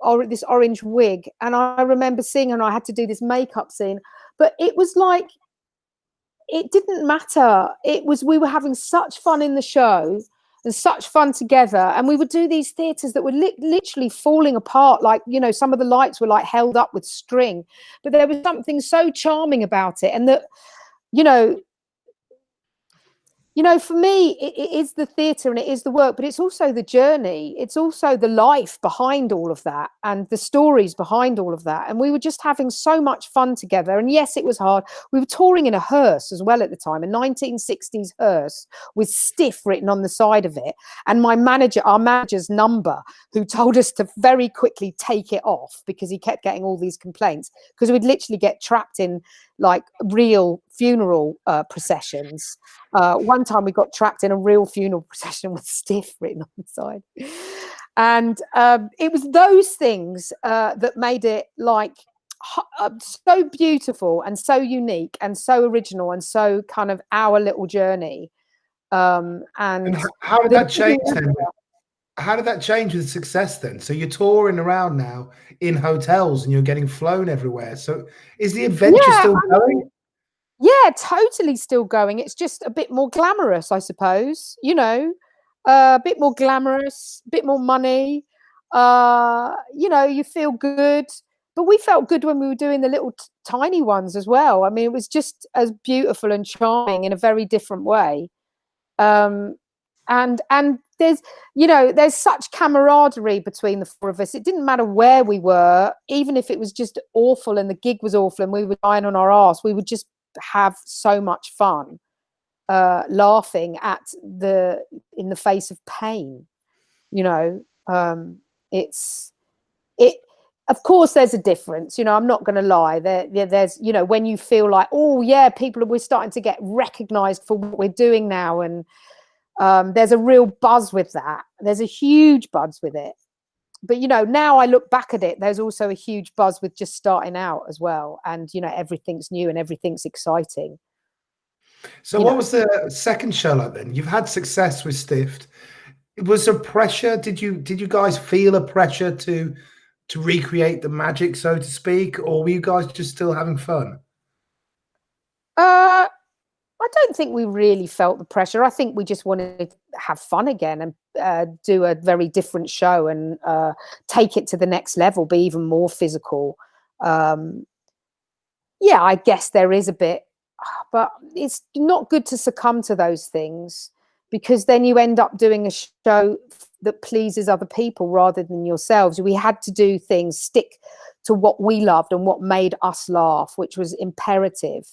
or this orange wig, and I remember seeing her and I had to do this makeup scene, but it was like, it didn't matter. It was, we were having such fun in the show and such fun together, and we would do these theatres that were literally falling apart, like, you know, some of the lights were like held up with string, but there was something so charming about it. And that, you know, for me, it is the theatre and it is the work, but it's also the journey. It's also the life behind all of that and the stories behind all of that. And we were just having so much fun together. And yes, it was hard. We were touring in a hearse as well at the time, a 1960s hearse with Stiff written on the side of it. And our manager's number, who told us to very quickly take it off because he kept getting all these complaints, because we'd literally get trapped in like real funeral processions. One time we got trapped in a real funeral procession with Stiff written on the side. And it was those things that made it like so beautiful and so unique and so original and so kind of our little journey. And how did that change then? How did that change with success then? So you're touring around now in hotels and you're getting flown everywhere. So is the adventure still going? Yeah, totally still going. It's just a bit more glamorous, I suppose, you know, a bit more glamorous, a bit more money. You know, you feel good. But we felt good when we were doing the little tiny ones as well. I mean, it was just as beautiful and charming in a very different way. And there's, you know, there's such camaraderie between the 4 of us. It didn't matter where we were, even if it was just awful and the gig was awful and we were dying on our arse, we would just have so much fun, laughing in the face of pain. You know, of course there's a difference, you know, I'm not going to lie. There's, you know, when you feel like, oh yeah, we're starting to get recognized for what we're doing now, and there's a real buzz with that. There's a huge buzz with it. But, you know, now I look back at it, there's also a huge buzz with just starting out as well. And, you know, everything's new and everything's exciting. So what was the second show like then? You've had success with Stiff. Was there pressure? Did you guys feel a pressure to recreate the magic, so to speak? Or were you guys just still having fun? I don't think we really felt the pressure. I think we just wanted to have fun again and do a very different show and take it to the next level, be even more physical. Yeah, I guess there is a bit, but it's not good to succumb to those things, because then you end up doing a show that pleases other people rather than yourselves. We had to do things, stick to what we loved and what made us laugh, which was imperative.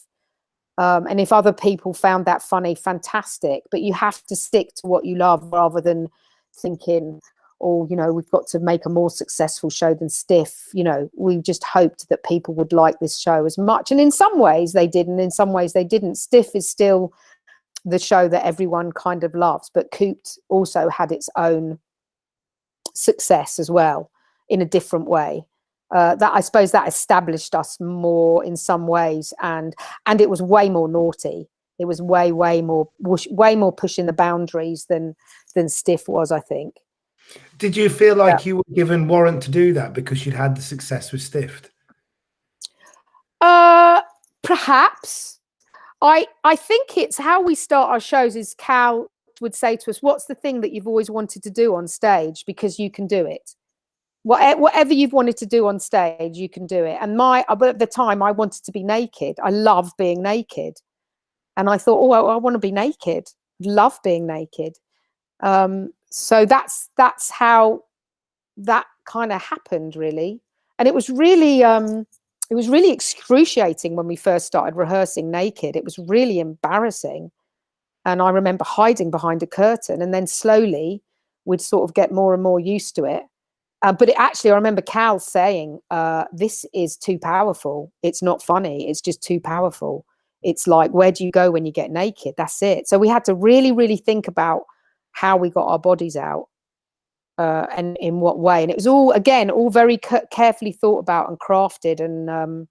And if other people found that funny, fantastic, but you have to stick to what you love rather than thinking, oh, you know, we've got to make a more successful show than Stiff. You know, we just hoped that people would like this show as much. And in some ways they did, and in some ways they didn't. Stiff is still the show that everyone kind of loves, but Cooped also had its own success as well in a different way. That, I suppose, that established us more in some ways, and it was way more naughty. It was way more pushing the boundaries than Stiff was, I think. Did you feel like you were given warrant to do that because you'd had the success with Stiff? Perhaps. I think it's how we start our shows. Is Cal would say to us, "What's the thing that you've always wanted to do on stage? Because you can do it." Whatever you've wanted to do on stage, you can do it. And but at the time I wanted to be naked. I love being naked. And I thought, oh, I want to be naked. Love being naked. So that's how that kind of happened, really. And it was really excruciating when we first started rehearsing naked. It was really embarrassing. And I remember hiding behind a curtain, and then slowly we'd sort of get more and more used to it. But it actually, I remember Cal saying, this is too powerful. It's not funny. It's just too powerful. It's like, where do you go when you get naked? That's it. So we had to really, really think about how we got our bodies out and in what way. And it was all, again, all very carefully thought about and crafted. And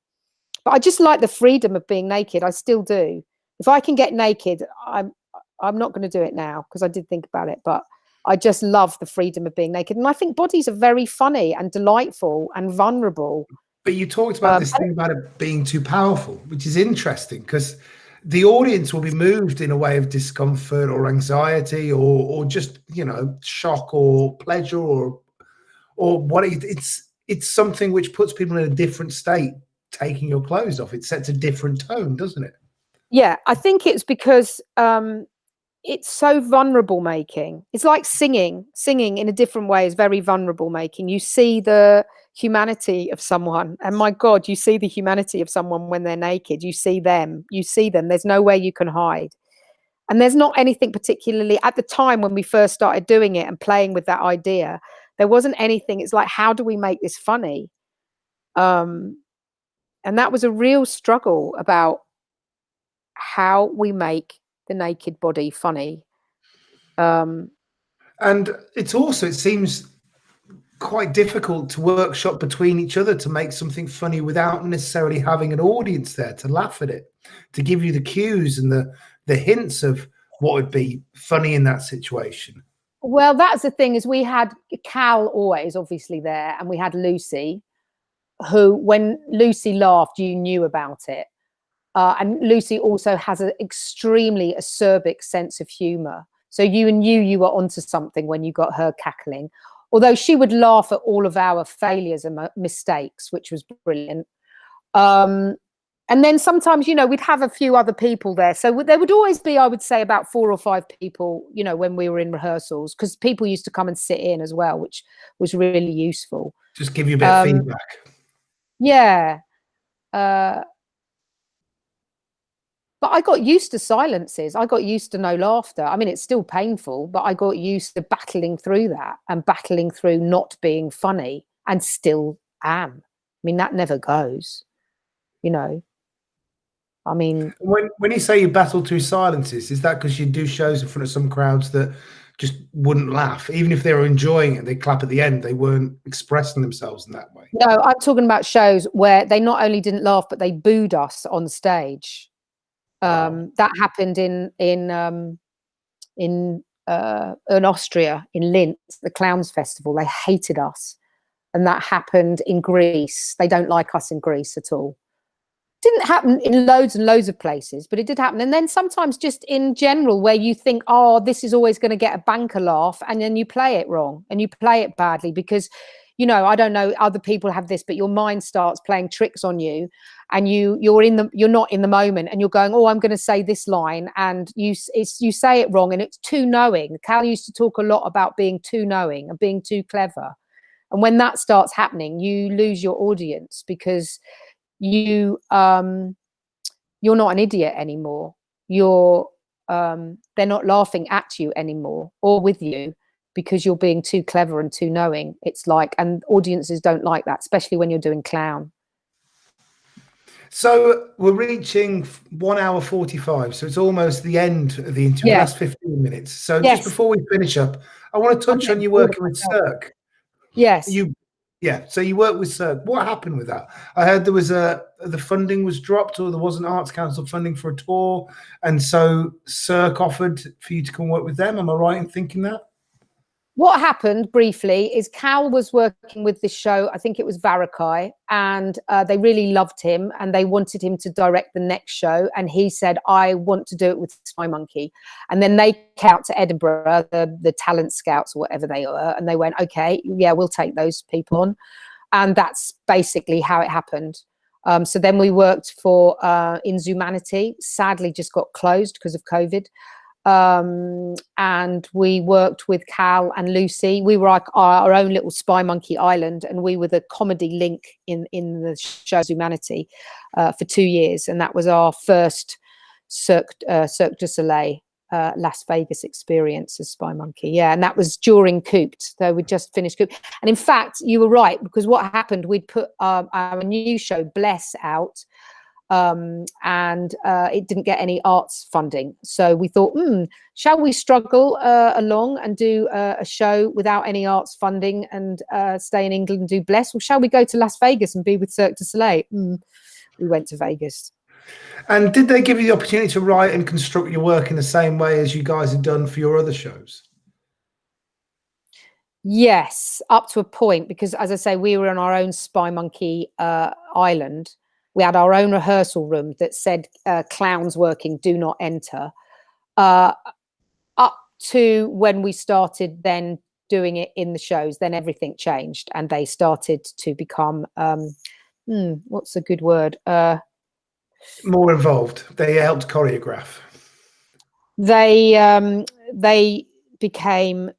but I just like the freedom of being naked. I still do. If I can get naked, I'm not going to do it now because I did think about it, but I just love the freedom of being naked. And I think bodies are very funny and delightful and vulnerable. But you talked about this thing about it being too powerful, which is interesting because the audience will be moved in a way of discomfort or anxiety or just, you know, shock or pleasure or what it's something which puts people in a different state. Taking your clothes off, it sets a different tone, doesn't it? Yeah, I think it's because it's so vulnerable making. It's like singing in a different way is very vulnerable making. You see the humanity of someone, and my God, you see the humanity of someone when they're naked. You see them. There's nowhere you can hide. And there's not anything particularly at the time when we first started doing it and playing with that idea, there wasn't anything. It's like, how do we make this funny? And that was a real struggle about how we make the naked body funny. And it's also, it seems quite difficult to workshop between each other to make something funny without necessarily having an audience there to laugh at it, to give you the cues and the hints of what would be funny in that situation. Well, that's the thing, is we had Cal always obviously there, and we had Lucy, who when Lucy laughed, you knew about it. And Lucy also has an extremely acerbic sense of humor. So you knew you were onto something when you got her cackling. Although she would laugh at all of our failures and mistakes, which was brilliant. And then sometimes, you know, we'd have a few other people there. So there would always be, I would say, about 4 or 5 people, you know, when we were in rehearsals, because people used to come and sit in as well, which was really useful. Just give you a bit of feedback. Yeah. But I got used to silences. I got used to no laughter. I mean, it's still painful, but I got used to battling through that and battling through not being funny, and still am. I mean, that never goes, you know. I mean, when you say you battle through silences, is that because you do shows in front of some crowds that just wouldn't laugh, even if they were enjoying it, they clap at the end, they weren't expressing themselves in that way? No, I'm talking about shows where they not only didn't laugh, but they booed us on stage. That happened in Austria, in Linz, the Clowns Festival. They hated us. And that happened in Greece. They don't like us in Greece at all. Didn't happen in loads and loads of places, but it did happen. And then sometimes just in general, where you think, oh, this is always going to get a banker laugh, and then you play it wrong and you play it badly because, you know, I don't know, other people have this, but your mind starts playing tricks on you, and you're not in the moment, and you're going, oh, I'm going to say this line, and you say it wrong, and it's too knowing. Cal used to talk a lot about being too knowing and being too clever. And when that starts happening, you lose your audience, because you're not an idiot anymore. They're not laughing at you anymore or with you, because you're being too clever and too knowing. It's like, and audiences don't like that, especially when you're doing clown. So we're reaching 1 hour 45. So it's almost the end of the interview. Last 15 minutes. So just before we finish up, I want to touch on you working with Cirque. Yes. So you work with Cirque. What happened with that? I heard there was the funding was dropped, or there wasn't Arts Council funding for a tour, and so Cirque offered for you to come work with them. Am I right in thinking that? What happened briefly is Cal was working with this show, I think it was Varakai, and they really loved him and they wanted him to direct the next show. And he said, I want to do it with SpyMonkey. And then they came out to Edinburgh, the talent scouts or whatever they were, and they went, okay, yeah, we'll take those people on. And that's basically how it happened. So then we worked for in Zumanity, sadly just got closed because of COVID. And we worked with Cal and Lucy. We were like our own little SpyMonkey island, and we were the comedy link in the show Zumanity for 2 years, and that was our first Cirque du Soleil Las Vegas experience as SpyMonkey. Yeah, and that was during Cooped. So we just finished Cooped. And in fact, you were right, because what happened, we'd put our new show, Bless, out, and it didn't get any arts funding. So we thought, shall we struggle along and do a show without any arts funding and stay in England and do Bless? Or shall we go to Las Vegas and be with Cirque du Soleil? We went to Vegas. And did they give you the opportunity to write and construct your work in the same way as you guys had done for your other shows? Yes, up to a point, because as I say, we were on our own SpyMonkey island. We had our own rehearsal room that said clowns working, do not enter. Up to when we started then doing it in the shows, then everything changed and they started to become, what's a good word? More involved. They helped choreograph. They became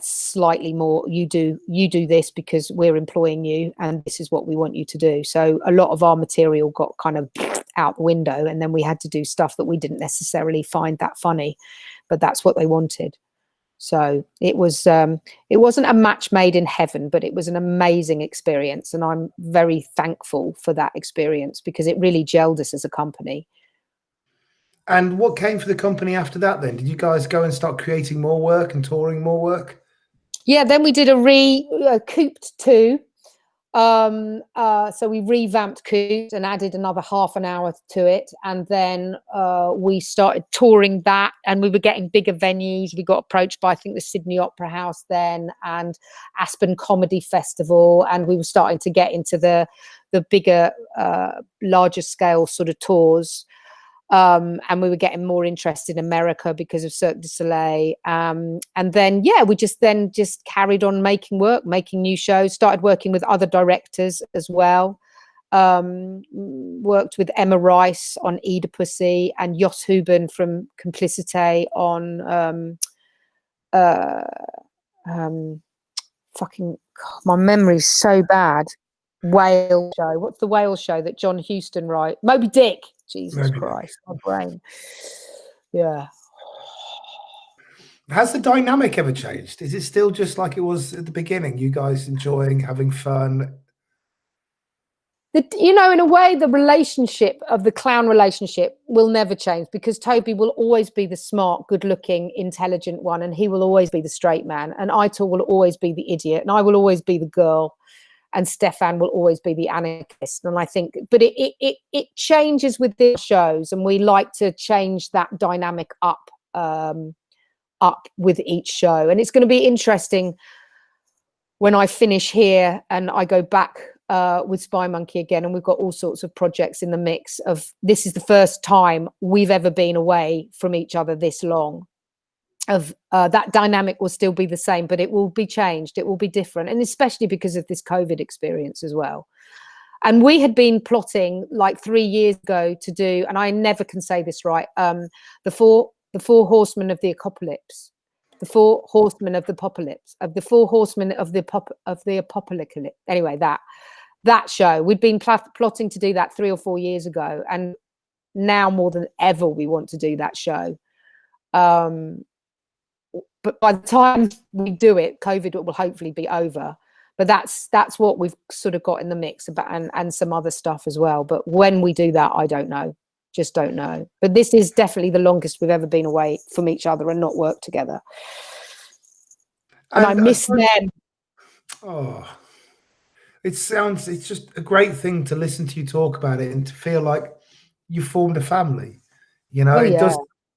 slightly more, you do this because we're employing you and this is what we want you to do. So a lot of our material got kind of out the window, and then we had to do stuff that we didn't necessarily find that funny, but that's what they wanted. So it wasn't a match made in heaven, but it was an amazing experience, and I'm very thankful for that experience because it really gelled us as a company. And what came for the company after that then? Did you guys go and start creating more work and touring more work? Yeah, then we did a Cooped 2. So we revamped Cooped and added another half an hour to it. And then we started touring that, and we were getting bigger venues. We got approached by, I think, the Sydney Opera House then and Aspen Comedy Festival. And we were starting to get into the bigger, larger scale sort of tours. And we were getting more interest in America because of Cirque du Soleil. And then, we just carried on making new shows, started working with other directors as well. Worked with Emma Rice on Oedipusy and Jos Huben from Complicité on my memory's so bad. Whale show. What's the whale show that John Huston wrote? Moby Dick. Jesus Christ, my brain. Yeah. Has the dynamic ever changed? Is it still just like it was at the beginning? You guys enjoying having fun? In a way, the relationship of the clown relationship will never change, because Toby will always be the smart, good-looking, intelligent one, and he will always be the straight man, and Aitor will always be the idiot, and I will always be the girl. And Stefan will always be the anarchist. And I think, but it changes with the shows, and we like to change that dynamic up with each show. And it's going to be interesting when I finish here and I go back with SpyMonkey again, and we've got all sorts of projects in the mix of, this is the first time we've ever been away from each other this long. Of that dynamic will still be the same, but it will be changed. It will be different, and especially because of this COVID experience as well. And we had been plotting like 3 years ago to do, and I never can say this right, the four horsemen of the apocalypse, the four horsemen of the apocalypse, of the four horsemen of the apocalypse. Anyway, that show, we'd been plotting to do that 3 or 4 years ago, and now more than ever we want to do that show. But by the time we do it, COVID will hopefully be over. But that's what we've sort of got in the mix about, and some other stuff as well. But when we do that, I don't know. Just don't know. But this is definitely the longest we've ever been away from each other and not worked together. And I miss them. Oh, it's just a great thing to listen to you talk about it and to feel like you formed a family.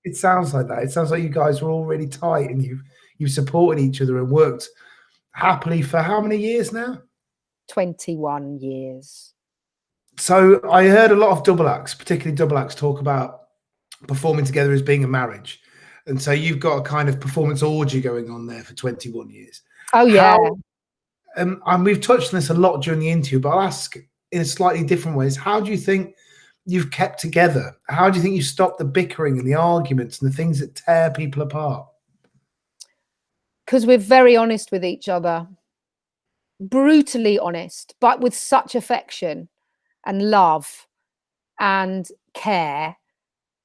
It sounds like that. It sounds like you guys were all really tight, and you've supported each other and worked happily for how many years now? 21 years. So I heard a lot of double acts, particularly double acts, talk about performing together as being a marriage. And so you've got a kind of performance orgy going on there for 21 years. Oh, yeah. And we've touched on this a lot during the interview, but I'll ask in a slightly different ways. How do you think you've kept together? How do you think you stopped the bickering and the arguments and the things that tear people apart? Because we're very honest with each other, brutally honest, but with such affection and love and care.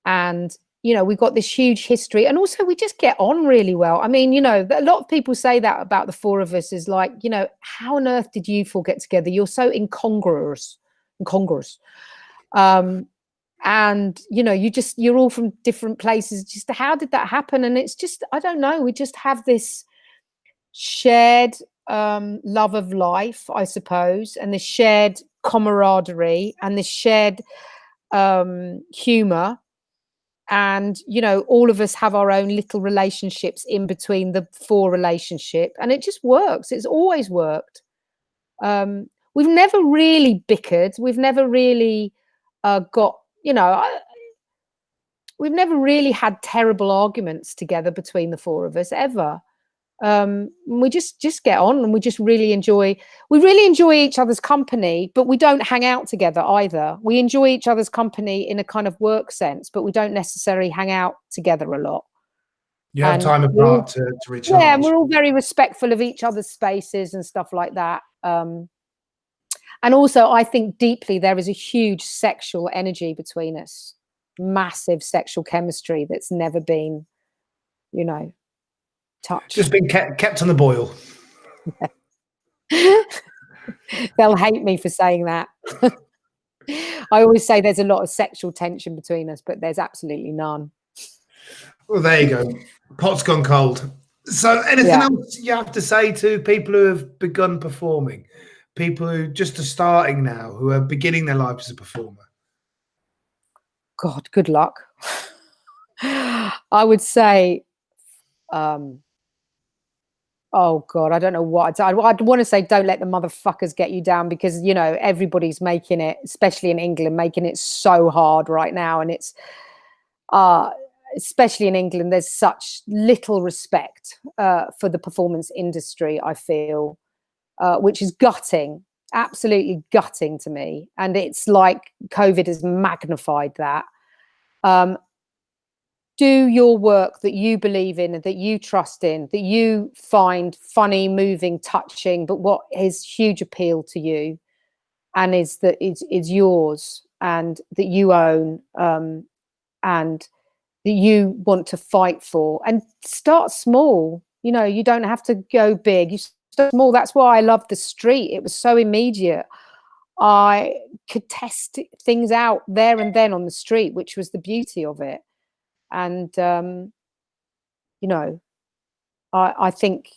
And you know, we've got this huge history, and also we just get on really well. I mean, you know, a lot of people say that about the four of us, is like, you know, how on earth did you four get together? You're so incongruous. And you know, you're all from different places. Just how did that happen? And it's just, I don't know, we just have this shared love of life, I suppose, and this shared camaraderie and this shared humor. And you know, all of us have our own little relationships in between the four relationship, and it just works. It's always worked. We've never really bickered. We've never really got, you know, we've never really had terrible arguments together between the four of us ever. We just get on, and we really enjoy each other's company, but we don't hang out together either. We enjoy each other's company in a kind of work sense, but we don't necessarily hang out together a lot. You have time apart to recharge. Yeah, and we're all very respectful of each other's spaces and stuff like that. And also, I think deeply there is a huge sexual energy between us, massive sexual chemistry that's never been, you know, touched. Just been kept on the boil. They'll hate me for saying that. I always say there's a lot of sexual tension between us, but there's absolutely none. Well, there you go. Pot's gone cold. So anything else you have to say to people who have begun performing? People who just are starting now, who are beginning their life as a performer? God, good luck. I would say, oh God, I don't know what I'd want to say. Don't let the motherfuckers get you down, because, you know, everybody's making it, especially in England, making it so hard right now. And it's, especially in England, there's such little respect for the performance industry, I feel. Which is gutting, absolutely gutting to me. And it's like COVID has magnified that. Do your work that you believe in, that you trust in, that you find funny, moving, touching, but what is huge appeal to you and is yours, and that you own, and that you want to fight for. And start small. You know, you don't have to go big. You small. That's why I loved the street. It was so immediate. I could test things out there and then on the street, which was the beauty of it. And you know, I think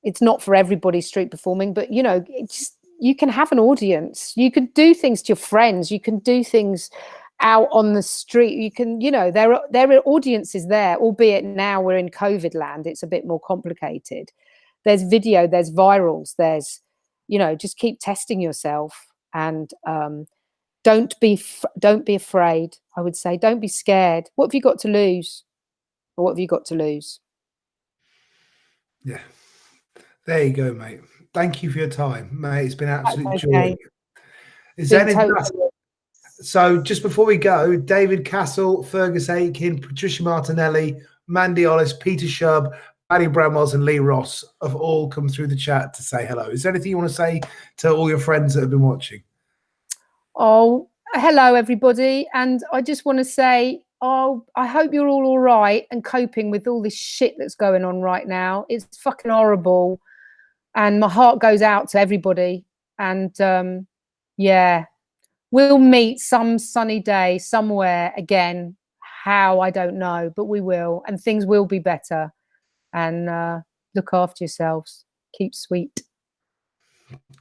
it's not for everybody, street performing, but you know, you can have an audience. You can do things to your friends. You can do things out on the street. You can, you know, there are audiences there, albeit now we're in COVID land. It's a bit more complicated. There's video, there's virals, there's, you know, just keep testing yourself, and don't be afraid. I would say, don't be scared. What have you got to lose? Or what have you got to lose? Yeah. There you go, mate. Thank you for your time, mate. It's been an absolute joy. Is there anything else? So just before we go, David Castle, Fergus Aiken, Patricia Martinelli, Mandy Ollis, Peter Shub, Paddy Bramwells and Lee Ross have all come through the chat to say hello. Is there anything you want to say to all your friends that have been watching? Oh, hello, everybody. And I just want to say, I hope you're all right and coping with all this shit that's going on right now. It's fucking horrible. And my heart goes out to everybody. And yeah, we'll meet some sunny day somewhere again. How, I don't know, but we will. And things will be better. And look after yourselves. Keep sweet.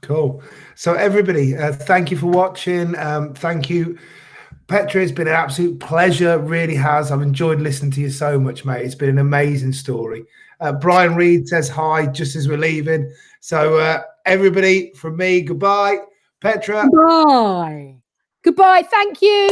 Cool. So everybody, thank you for watching. Thank you, Petra. It's been an absolute pleasure. It really has. I've enjoyed listening to you so much, mate. It's been an amazing story. Brian Reed says hi just as we're leaving. So everybody, from me, goodbye. Petra. Goodbye. Goodbye. Thank you.